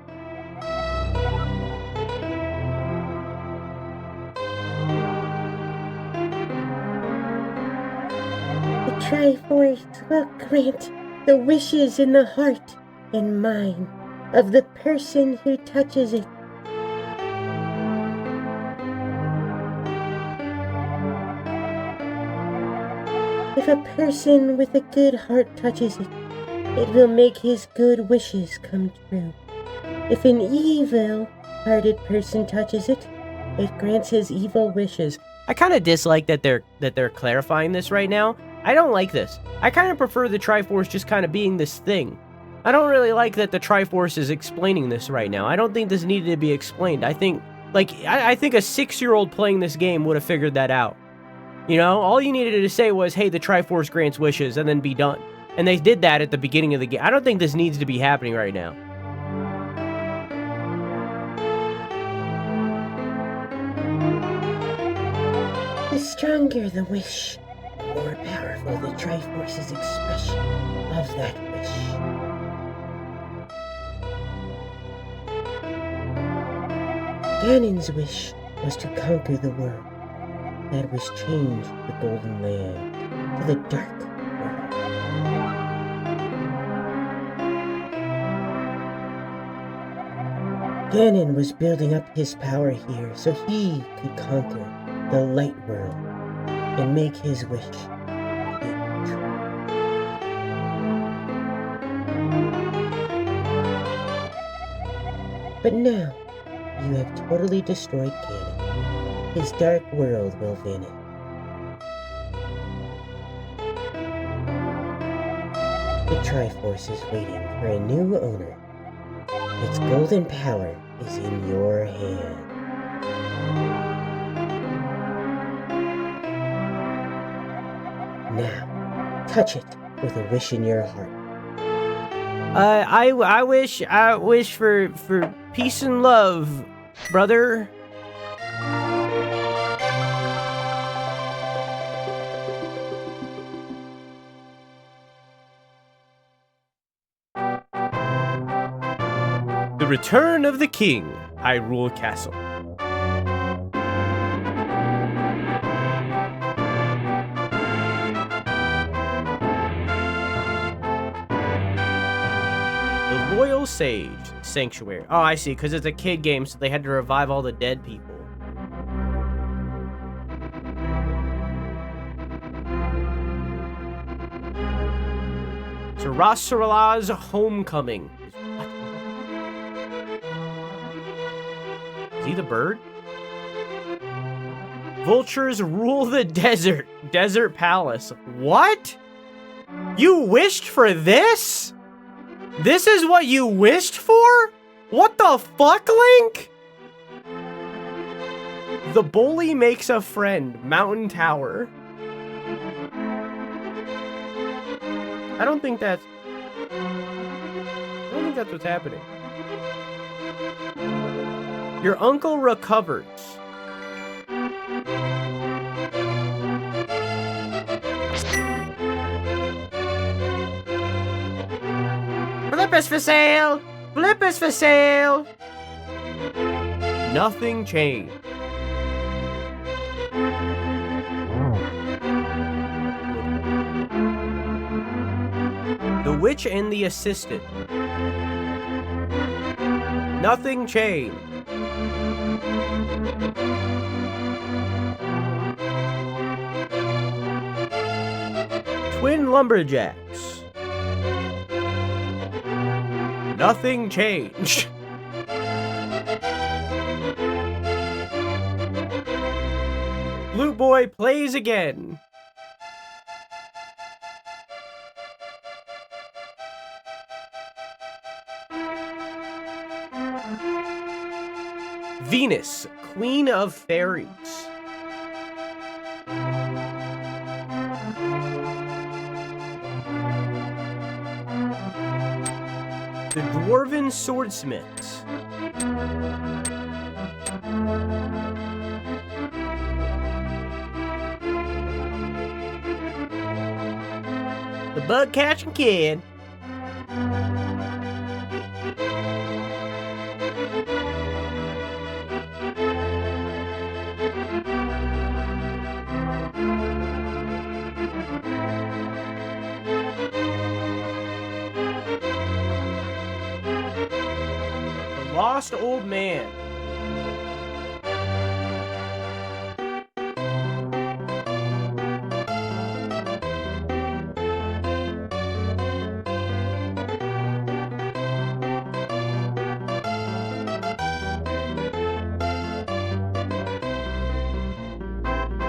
The Triforce will grant the wishes in the heart and mind of the person who touches it. If a person with a good heart touches it, it will make his good wishes come true. If an evil-hearted person touches it, it grants his evil wishes. I kind of dislike that they're clarifying this right now. I don't like this. I kind of prefer the Triforce just kind of being this thing. I don't really like that the Triforce is explaining this right now. I don't think this needed to be explained. I think, I think a 6-year-old playing this game would have figured that out. You know, all you needed to say was, hey, the Triforce grants wishes, and then be done. And they did that at the beginning of the game. I don't think this needs to be happening right now. The stronger the wish, the more powerful the Triforce's expression of that wish. Ganon's wish was to conquer the world. That wish changed the Golden Land to the Dark World. Ganon was building up his power here so he could conquer the Light World and make his wish come true. But now, you have totally destroyed Ganon. His dark world will vanish. The Triforce is waiting for a new owner. Its golden power is in your hand. Now, touch it with a wish in your heart. I wish for peace and love, brother. The Return of the King, Hyrule Castle. The Loyal Sage Sanctuary. Oh, I see, because it's a kid game, so they had to revive all the dead people. Sarasarala's Homecoming. Is he the bird? Vultures rule the desert. Desert Palace. What? You wished for this? This is what you wished for? What the fuck, Link? The bully makes a friend. Mountain Tower. I don't think that's what's happening. Your uncle recovers. Flip is for sale! Flip is for sale! Nothing changed. The Witch and the Assistant. Nothing changed. Twin Lumberjacks. Nothing changed. Blue Boy plays again. Venus, Queen of Fairies. The Dwarven Swordsmiths. The Bug Catching Kid. lost old man.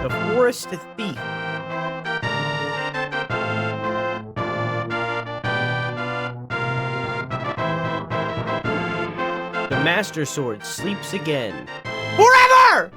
The forest thief. The Master Sword sleeps again. Forever!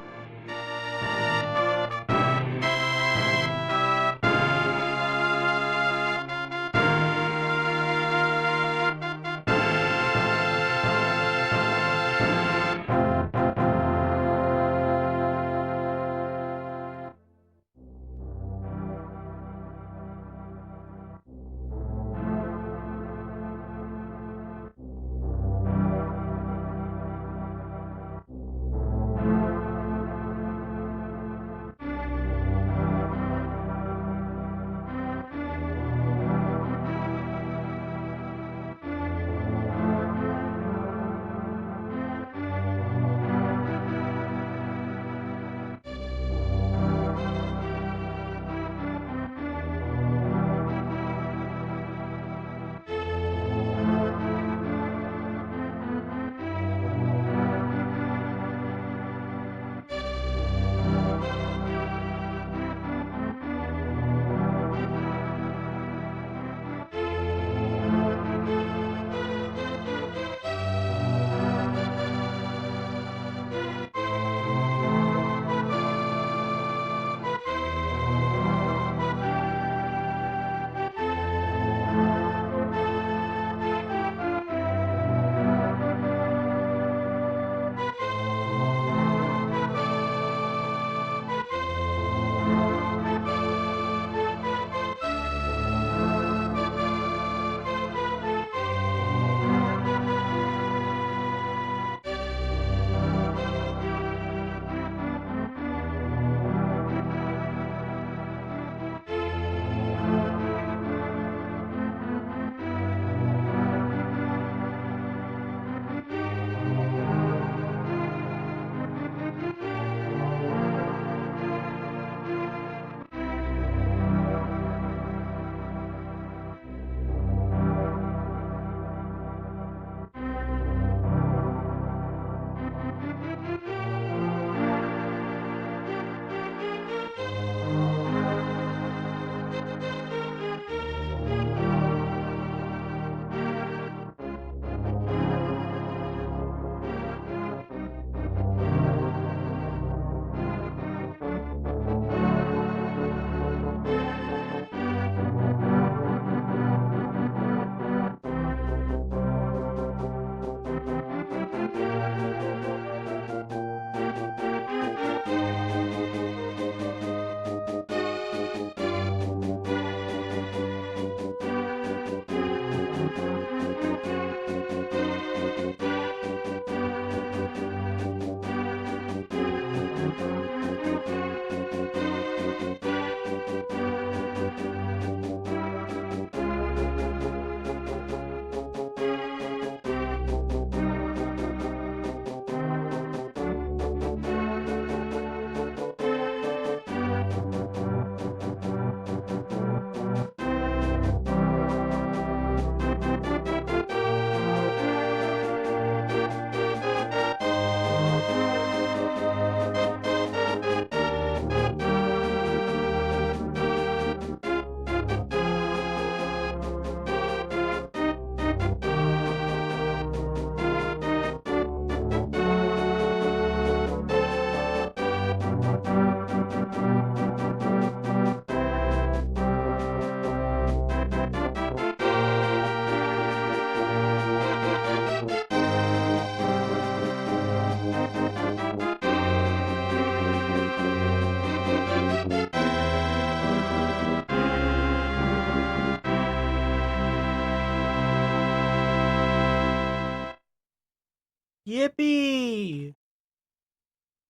Yippee!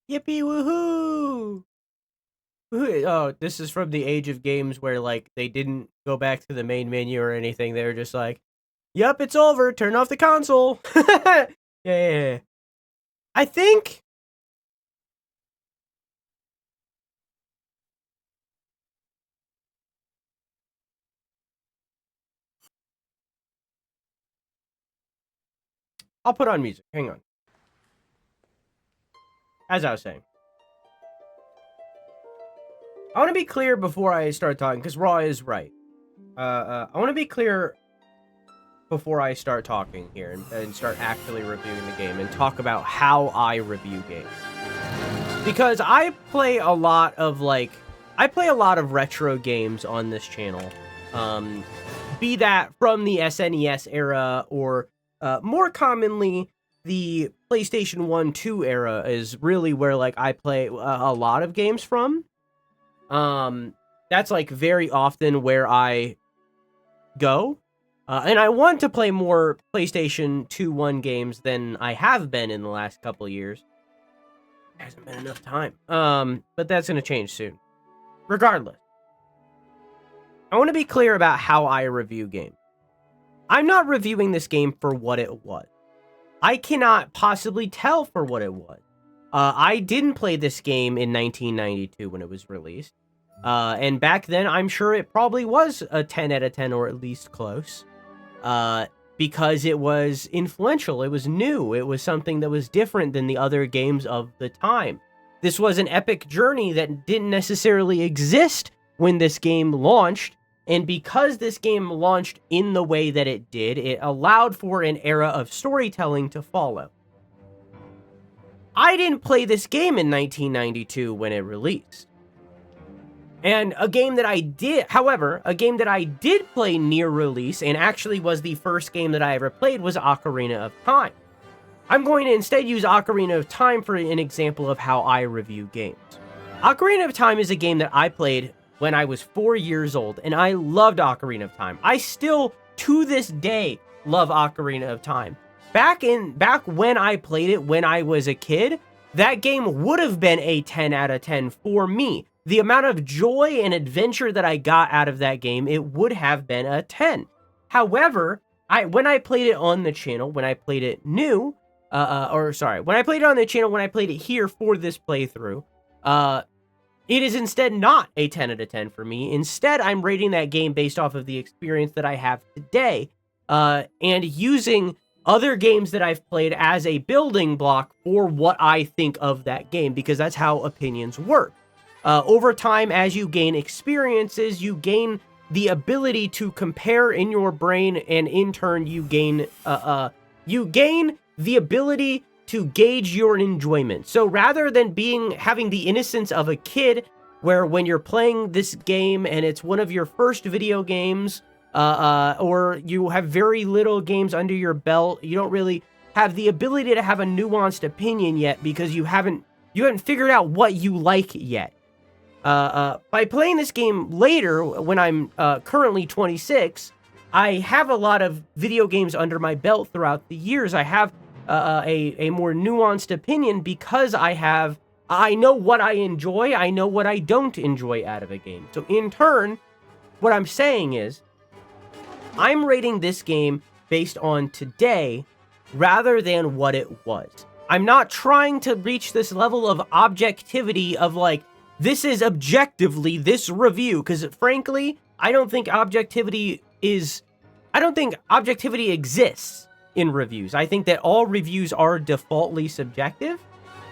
Yippee woohoo! Oh, this is from the age of games where, like, they didn't go back to the main menu or anything. They were just like, yep, it's over. Turn off the console. Yeah. I think I'll put on music. Hang on. As I was saying, I want to be clear before I start talking, because Raw is right. I want to be clear before I start talking here and start actually reviewing the game and talk about how I review games. Because I play a lot of retro games on this channel. Be that from the SNES era or more commonly the PlayStation 1, 2 era is really where like I play a lot of games from. That's like very often where I go. And I want to play more PlayStation 2, 1 games than I have been in the last couple of years. There hasn't been enough time. But that's going to change soon. Regardless, I want to be clear about how I review games. I'm not reviewing this game for what it was. I cannot possibly tell for what it was. I didn't play this game in 1992 when it was released. And back then, I'm sure it probably was a 10 out of 10 or at least close. Because it was influential, it was new, it was something that was different than the other games of the time. This was an epic journey that didn't necessarily exist when this game launched, and because this game launched in the way that it did, it allowed for an era of storytelling to follow. I didn't play this game in 1992 when it released. And a game that I did play near release, and actually was the first game that I ever played, was Ocarina of Time. I'm going to instead use Ocarina of Time for an example of how I review games. Ocarina of Time is a game that I played when I was 4 years old, and I loved Ocarina of Time. I still, to this day, love Ocarina of Time. Back when I played it when I was a kid, that game would have been a 10 out of 10 for me. The amount of joy and adventure that I got out of that game, it would have been a 10. However, when I played it on the channel, when I played it when I played it on the channel, when I played it here for this playthrough, it is instead not a 10 out of 10 for me. Instead, I'm rating that game based off of the experience that I have today, and using other games that I've played as a building block for what I think of that game, because that's how opinions work. Over time, as you gain experiences, you gain the ability to compare in your brain, and in turn, you gain the ability to gauge your enjoyment. So rather than having the innocence of a kid, where when you're playing this game and it's one of your first video games, or you have very little games under your belt, you don't really have the ability to have a nuanced opinion yet because you haven't figured out what you like yet. By playing this game later, when I'm currently 26, I have a lot of video games under my belt throughout the years. I have a more nuanced opinion because I know what I enjoy, I know what I don't enjoy out of a game. So in turn, what I'm saying is, I'm rating this game based on today rather than what it was. I'm not trying to reach this level of objectivity of like, this is objectively this review, because frankly, I don't think objectivity exists in reviews. I think that all reviews are defaultly subjective.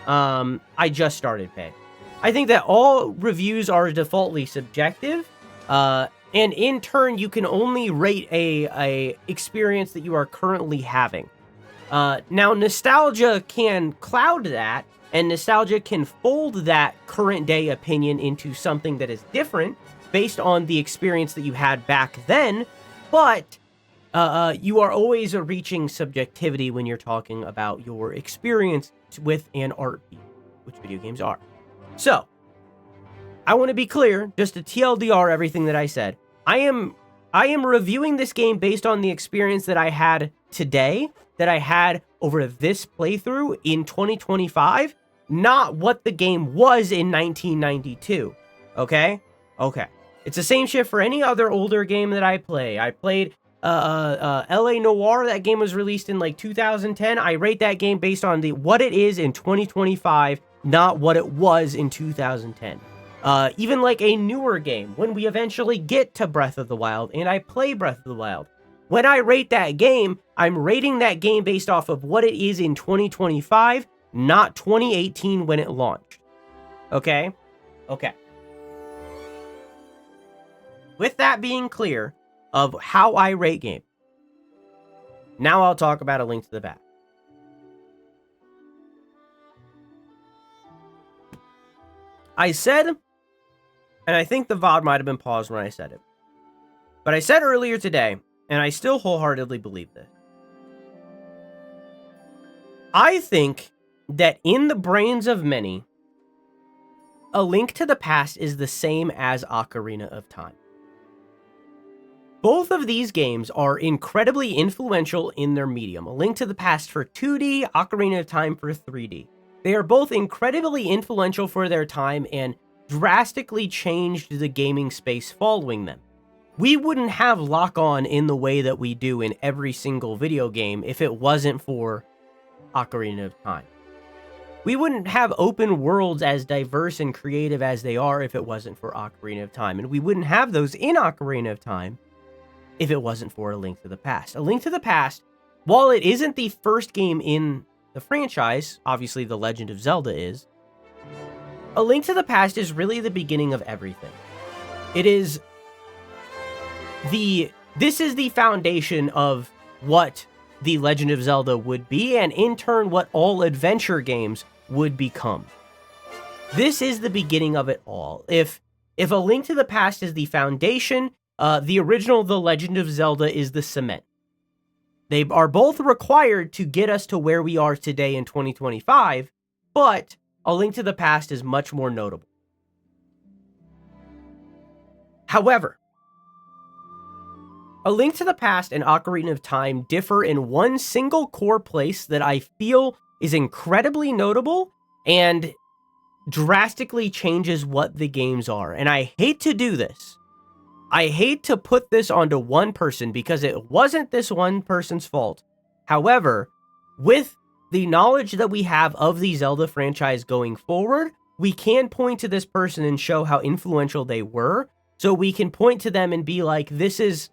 I just started paying. I think that all reviews are defaultly subjective, and in turn, you can only rate a experience that you are currently having. Now, nostalgia can cloud that, and nostalgia can fold that current day opinion into something that is different based on the experience that you had back then, but you are always reaching subjectivity when you're talking about your experience with an art piece, which video games are. So, I want to be clear, just to TLDR everything that I said. I am reviewing this game based on the experience that I had today, that I had over this playthrough in 2025, not what the game was in 1992. Okay? Okay. It's the same shit for any other older game that I play. I played LA Noire. That game was released in like 2010. I rate that game based on what it is in 2025, not what it was in 2010. Even like a newer game, when we eventually get to Breath of the Wild and I play Breath of the Wild, when I rate that game, I'm rating that game based off of what it is in 2025, not 2018 when it launched. Okay? Okay. With that being clear of how I rate game, now I'll talk about A Link to the Past. I said, and I think the VOD might have been paused when I said it, but I said earlier today, and I still wholeheartedly believe this. I think that in the brains of many, A Link to the Past is the same as Ocarina of Time. Both of these games are incredibly influential in their medium. A Link to the Past for 2D, Ocarina of Time for 3D. They are both incredibly influential for their time and drastically changed the gaming space following them. We wouldn't have lock-on in the way that we do in every single video game if it wasn't for Ocarina of Time. We wouldn't have open worlds as diverse and creative as they are if it wasn't for Ocarina of Time. And we wouldn't have those in Ocarina of Time if it wasn't for A Link to the Past. A Link to the Past, while it isn't the first game in the franchise, obviously The Legend of Zelda is, A Link to the Past is really the beginning of everything. It is this is the foundation of what The Legend of Zelda would be, and in turn, what all adventure games would become. This is the beginning of it all. If A Link to the Past is the foundation, the original The Legend of Zelda is the cement. They are both required to get us to where we are today in 2025, but A Link to the Past is much more notable. However, A Link to the Past and Ocarina of Time differ in one single core place that I feel is incredibly notable and drastically changes what the games are. And I hate to do this. I hate to put this onto one person because it wasn't this one person's fault. However, with the knowledge that we have of the Zelda franchise going forward, we can point to this person and show how influential they were. So we can point to them and be like, this is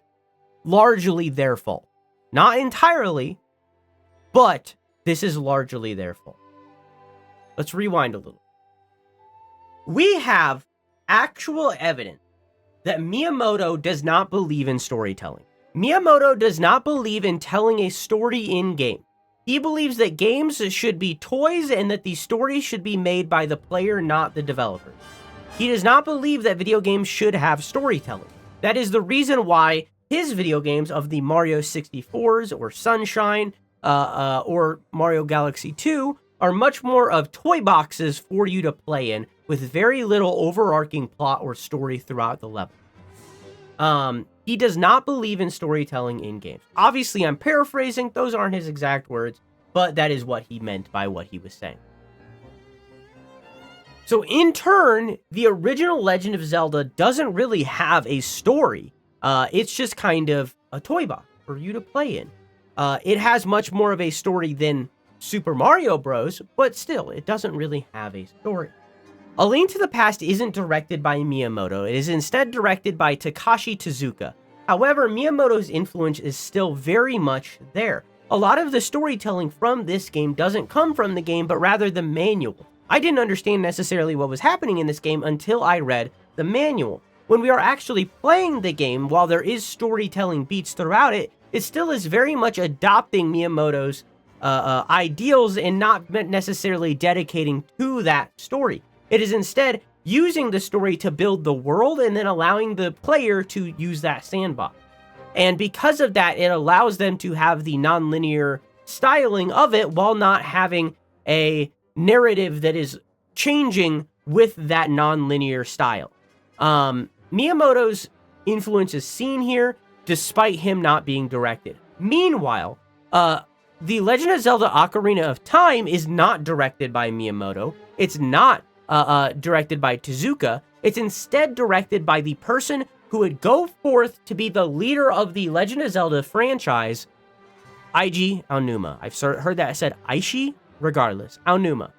largely their fault. Not entirely, but this is largely their fault. Let's rewind a little. We have actual evidence that Miyamoto does not believe in storytelling. Miyamoto does not believe in telling a story in-game. He believes that games should be toys and that the stories should be made by the player, not the developer. He does not believe that video games should have storytelling. That is the reason why his video games of the Mario 64s or Sunshine or Mario Galaxy 2 are much more of toy boxes for you to play in with very little overarching plot or story throughout the level. He does not believe in storytelling in games. Obviously, I'm paraphrasing. Those aren't his exact words, but that is what he meant by what he was saying. So in turn, the original Legend of Zelda doesn't really have a story. It's just kind of a toy box for you to play in. It has much more of a story than Super Mario Bros., but still, it doesn't really have a story. A Link to the Past isn't directed by Miyamoto. It is instead directed by Takashi Tezuka. However, Miyamoto's influence is still very much there. A lot of the storytelling from this game doesn't come from the game, but rather the manual. I didn't understand necessarily what was happening in this game until I read the manual. When we are actually playing the game, while there is storytelling beats throughout it, it still is very much adopting Miyamoto's ideals and not necessarily dedicating to that story. It is instead using the story to build the world and then allowing the player to use that sandbox. And because of that, it allows them to have the non-linear styling of it while not having a narrative that is changing with that non-linear style. Miyamoto's influence is seen here, despite him not being directed. Meanwhile, The Legend of Zelda Ocarina of Time is not directed by Miyamoto. It's not directed by Tezuka. It's instead directed by the person who would go forth to be the leader of the Legend of Zelda franchise, Eiji Aonuma. I've heard that said Aishi, regardless. Aonuma.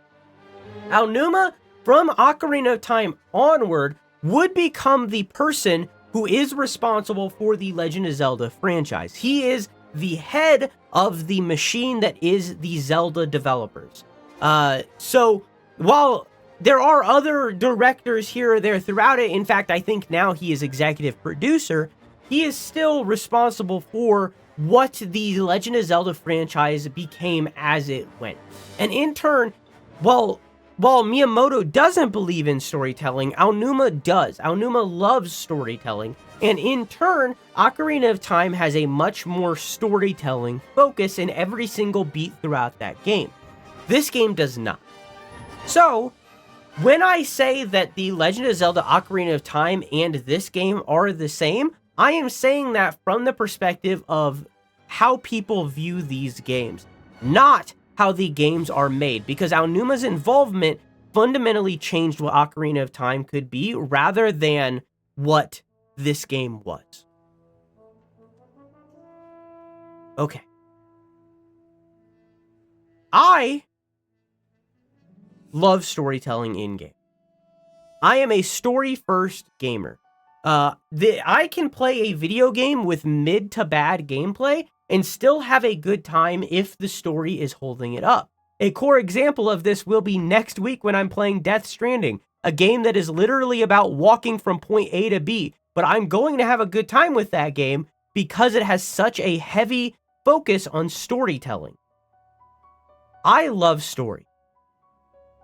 Aonuma, from Ocarina of Time onward, would become the person who is responsible for the Legend of Zelda franchise. He is the head of the machine that is the Zelda developers. So while there are other directors here or there throughout it, in fact, I think now he is executive producer, he is still responsible for what the Legend of Zelda franchise became as it went. And in turn, while Miyamoto doesn't believe in storytelling, Aonuma does. Aonuma loves storytelling. And in turn, Ocarina of Time has a much more storytelling focus in every single beat throughout that game. This game does not. So, when I say that the Legend of Zelda Ocarina of Time and this game are the same, I am saying that from the perspective of how people view these games, not how the games are made, because Aonuma's involvement fundamentally changed what Ocarina of Time could be rather than what this game was. Okay. I love storytelling in-game. I am a story-first gamer. I can play a video game with mid to bad gameplay and still have a good time if the story is holding it up. A core example of this will be next week when I'm playing Death Stranding, a game that is literally about walking from point A to B, but I'm going to have a good time with that game because it has such a heavy focus on storytelling. I love story.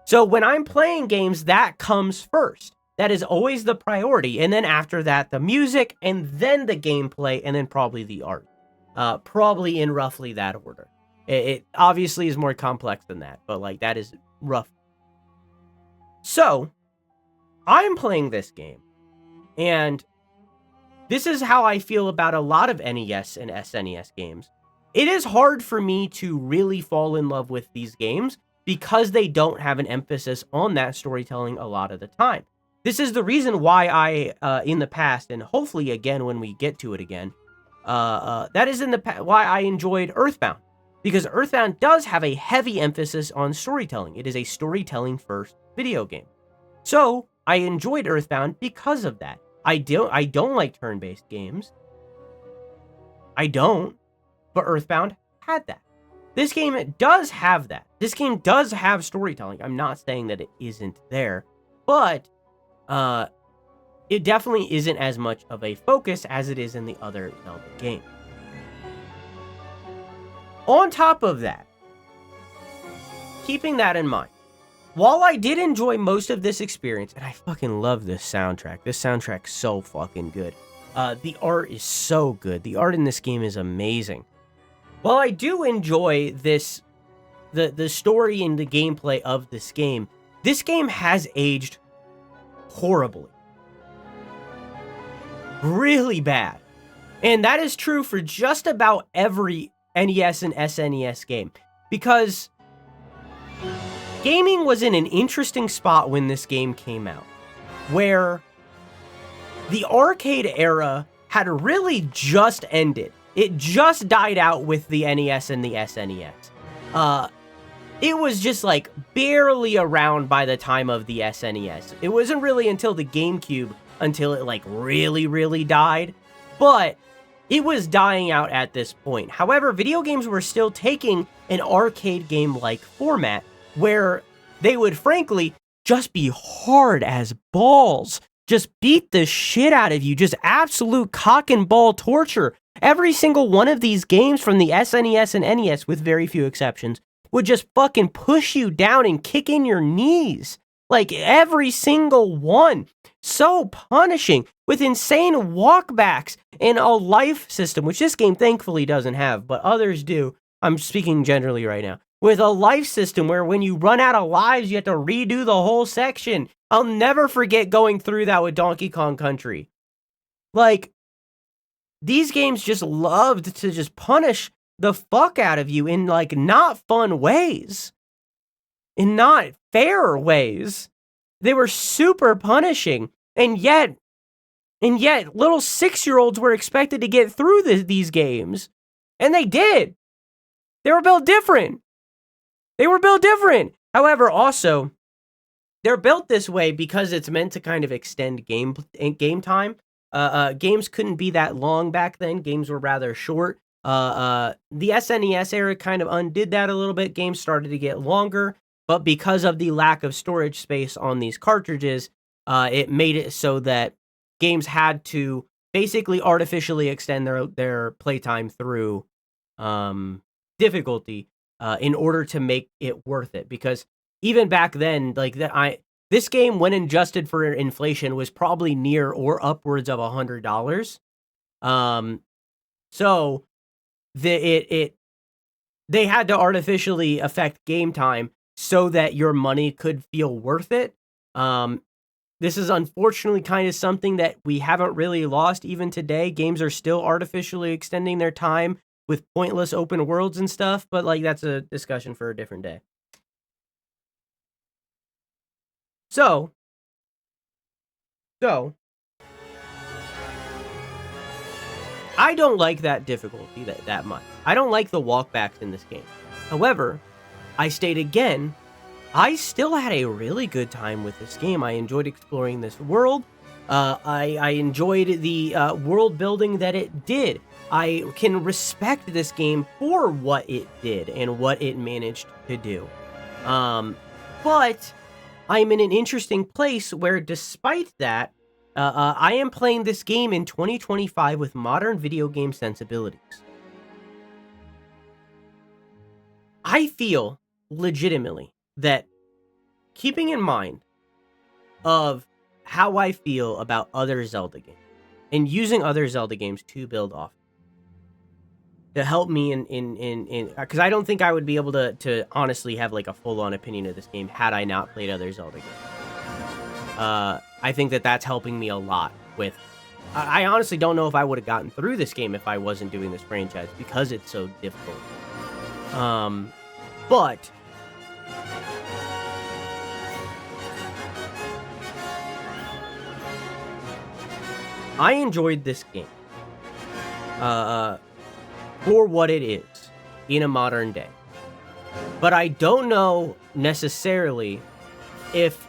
So when I'm playing games, that comes first. That is always the priority. And then after that, the music, and then the gameplay, and then probably the art. Probably in roughly that order. It obviously is more complex than that, but like that is rough. So, I'm playing this game, and this is how I feel about a lot of NES and SNES games. It is hard for me to really fall in love with these games because they don't have an emphasis on that storytelling a lot of the time. This is the reason why I, in the past, and hopefully again when we get to it again, that is why I enjoyed Earthbound. Because Earthbound does have a heavy emphasis on storytelling. It is a storytelling-first video game. So, I enjoyed Earthbound because of that. I don't like turn-based games. I don't. But Earthbound had that. This game does have that. This game does have storytelling. I'm not saying that it isn't there. But, it definitely isn't as much of a focus as it is in the other Zelda games. On top of that, keeping that in mind, while I did enjoy most of this experience, and I fucking love this soundtrack's so fucking good. The art is so good. The art in this game is amazing. While I do enjoy this, the story and the gameplay of this game has aged horribly. Really bad. And that is true for just about every NES and SNES game, because gaming was in an interesting spot when this game came out, where the arcade era had really just ended. It just died out with the NES and the SNES. It was just like barely around by the time of the SNES. It wasn't really until the GameCube until it like really died, but it was dying out at this point. However, video games were still taking an arcade game-like format where they would, frankly, just be hard as balls. Just beat the shit out of you. Just absolute cock and ball torture. Every single one of these games from the SNES and NES, with very few exceptions, would just fucking push you down and kick in your knees. Like, every single one. So punishing, with insane walkbacks and a life system, which this game thankfully doesn't have, but others do. I'm speaking generally right now. With a life system where when you run out of lives, you have to redo the whole section. I'll never forget going through that with Donkey Kong Country. Like, these games just loved to just punish the fuck out of you in, like, not fun ways. In not fair ways. They were super punishing. And yet, And yet, little 6-year-olds were expected to get through these games. And they did. They were built different. However, also, they're built this way because it's meant to kind of extend game time. Games couldn't be that long back then. Games were rather short. The SNES era kind of undid that a little bit. Games started to get longer, but because of the lack of storage space on these cartridges, it made it so that games had to basically artificially extend their playtime through difficulty in order to make it worth it. Because even back then, like this game, when adjusted for inflation, was probably near or upwards of $100. So they had to artificially affect game time so that your money could feel worth it. This is unfortunately kind of something that we haven't really lost even today. Games are still artificially extending their time with pointless open worlds and stuff, but like that's a discussion for a different day. So I don't like that difficulty that much. I don't like the walkbacks in this game. However, I state again, I still had a really good time with this game. I enjoyed exploring this world. I enjoyed the world building that it did. I can respect this game for what it did and what it managed to do. But I'm in an interesting place where, despite that, I am playing this game in 2025 with modern video game sensibilities. I feel legitimately that, keeping in mind of how I feel about other Zelda games and using other Zelda games to build off to help me in because I don't think I would be able to honestly have like a full-on opinion of this game had I not played other Zelda games. I think that's helping me a lot with. I honestly don't know if I would have gotten through this game if I wasn't doing this franchise because it's so difficult. But I enjoyed this game for what it is in a modern day. But I don't know necessarily if...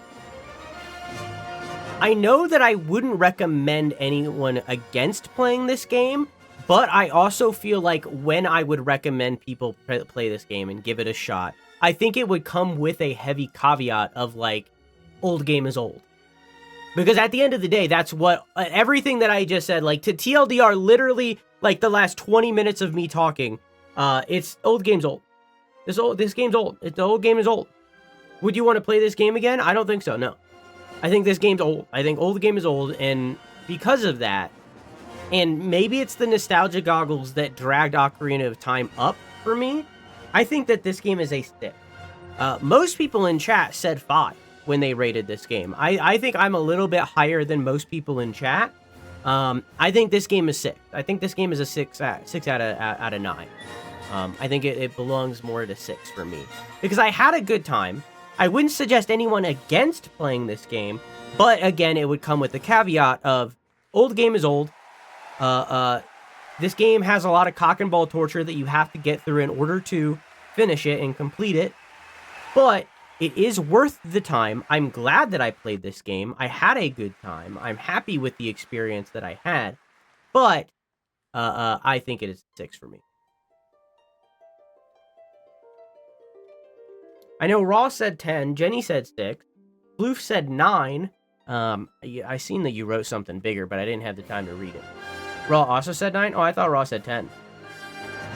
I know that I wouldn't recommend anyone against playing this game, but I also feel like when I would recommend people play this game and give it a shot, I think it would come with a heavy caveat of like, old game is old. Because at the end of the day, that's what everything that I just said, like to TLDR, literally like the last 20 minutes of me talking, it's old game's old. This game's old. The old game is old. Would you want to play this game again? I don't think so, no. I think this game's old. I think old game is old, and because of that, and maybe it's the nostalgia goggles that dragged Ocarina of Time up for me, I think that this game is a 6. Most people in chat said 5 when they rated this game. I think I'm a little bit higher than most people in chat. I think this game is 6. I think this game is a 6 out of 9. I think it belongs more to 6 for me. Because I had a good time. I wouldn't suggest anyone against playing this game, but again, it would come with the caveat of old game is old. This game has a lot of cock and ball torture that you have to get through in order to finish it and complete it, but it is worth the time. I'm glad that I played this game. I had a good time. I'm happy with the experience that I had, but I think it is 6 for me. I know Raw said 10, Jenny said 6, Floof said 9. I seen that you wrote something bigger, but I didn't have the time to read it. Raw also said 9? Oh, I thought Raw said 10.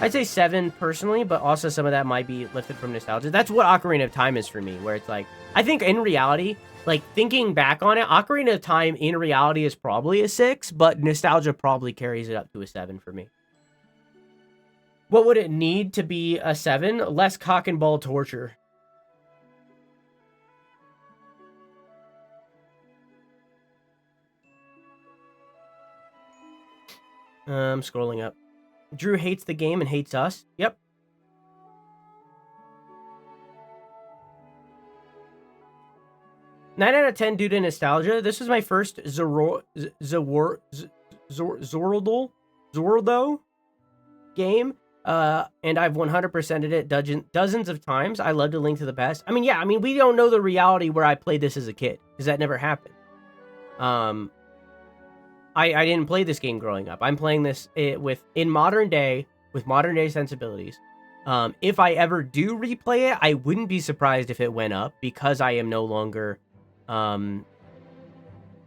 I'd say 7 personally, but also some of that might be lifted from nostalgia. That's what Ocarina of Time is for me, where it's like, I think in reality, like thinking back on it, Ocarina of Time in reality is probably a 6, but nostalgia probably carries it up to a 7 for me. What would it need to be a 7? Less cock and ball torture. I'm scrolling up. Drew hates the game and hates us. Yep. 9 out of 10 due to nostalgia. This was my first Zorodal game. And I've 100%ed it dozens of times. I love to Link to the Past. I mean, yeah, we don't know the reality where I played this as a kid, because that never happened. I didn't play this game growing up. I'm playing this in modern day, with modern day sensibilities. If I ever do replay it, I wouldn't be surprised if it went up, because I am no longer, I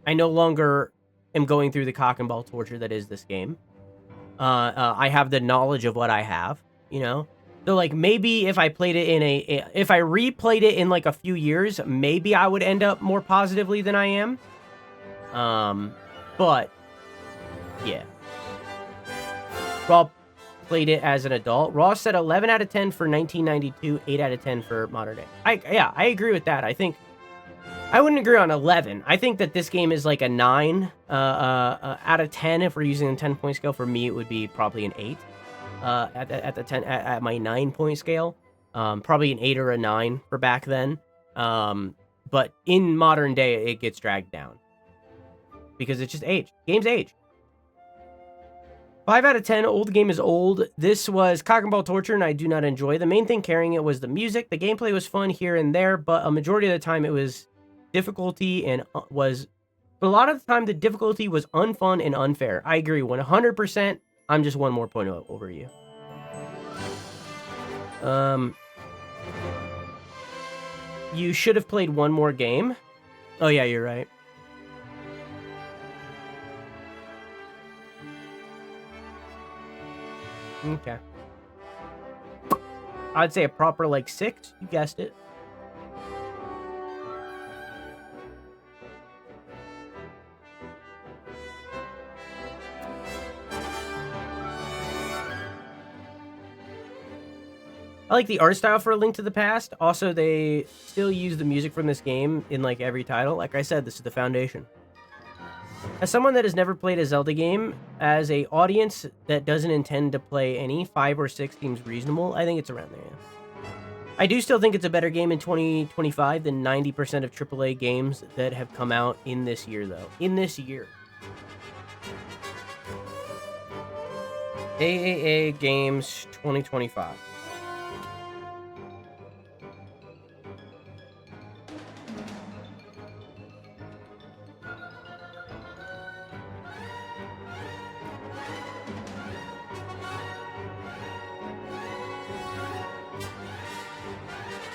no longer am going through the cock and ball torture that is this game. I have the knowledge of what I have, you know? So, like, maybe if I played it if I replayed it in, like, a few years, maybe I would end up more positively than I am. But, yeah. Raw played it as an adult. Raw said 11 out of 10 for 1992, 8 out of 10 for modern day. I agree with that. I think I wouldn't agree on 11. I think that this game is like a 9 out of 10. If we're using a 10-point scale, for me, it would be probably an 8 at my 9-point scale. Probably an 8 or a 9 for back then. But in modern day, it gets dragged down because it's just age. Games age. 5 out of 10. Old game is old. This was cock and ball torture, and I do not enjoy. The main thing carrying it was the music. The gameplay was fun here and there, but a majority of the time it was difficulty and but a lot of the time the difficulty was unfun and unfair. I agree 100%. I'm just one more point over you. You should have played one more game. Oh yeah, you're right. Okay. I'd say a proper, like, 6. You guessed it. I like the art style for A Link to the Past. Also, they still use the music from this game in, like, every title. Like I said, this is the foundation. As someone that has never played a Zelda game, as a audience that doesn't intend to play any, 5 or 6 seems reasonable. I think it's around there. Yeah. I do still think it's a better game in 2025 than 90% of AAA games that have come out in this year, though. In this year. AAA Games 2025.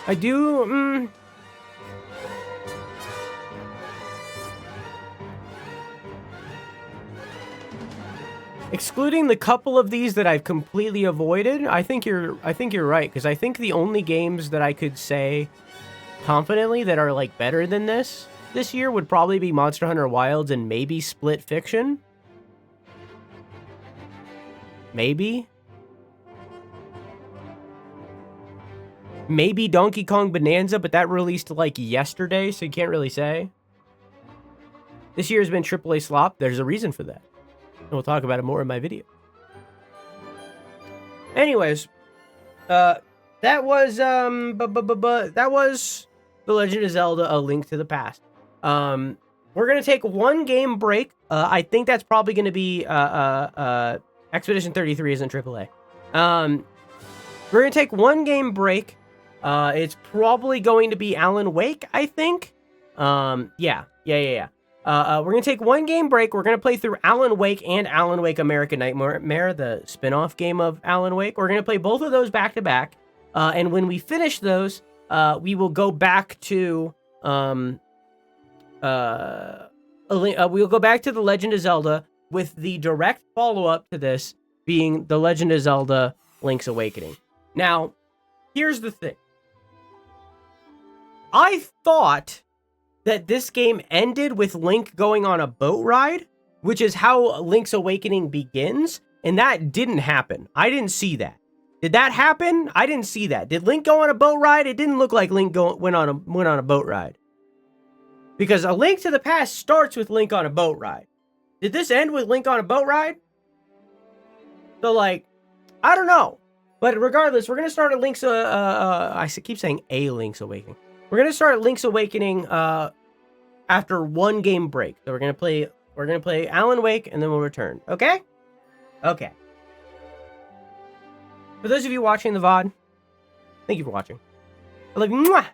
I do, excluding the couple of these that I've completely avoided, I think you're right, because I think the only games that I could say confidently that are, like, better than this year would probably be Monster Hunter Wilds and maybe Split Fiction. Maybe Donkey Kong Bonanza, but that released, like, yesterday, so you can't really say. This year has been AAA slop. There's a reason for that. And we'll talk about it more in my video. Anyways, that was that was The Legend of Zelda: A Link to the Past. We're gonna take one game break. I think that's probably gonna be Expedition 33 isn't AAA. We're gonna take one game break. It's probably going to be Alan Wake, I think. Yeah. We're going to take one game break. We're going to play through Alan Wake and Alan Wake American Nightmare, the spin-off game of Alan Wake. We're going to play both of those back to back. And when we finish those, we will go back to we'll go back to The Legend of Zelda with the direct follow-up to this being The Legend of Zelda: Link's Awakening. Now, here's the thing. I thought that this game ended with Link going on a boat ride, which is how Link's Awakening begins, and that didn't happen. I didn't see that. Did that happen? I didn't see that. Did Link go on a boat ride? It didn't look like Link went on a boat ride. Because A Link to the Past starts with Link on a boat ride. Did this end with Link on a boat ride? So, like, I don't know. But regardless, we're going to start a Link's, I keep saying A Link's Awakening. We're going to start Link's Awakening after one game break. So we're gonna play Alan Wake, and then we'll return. Okay? Okay. For those of you watching the VOD, thank you for watching. I love you. Mwah!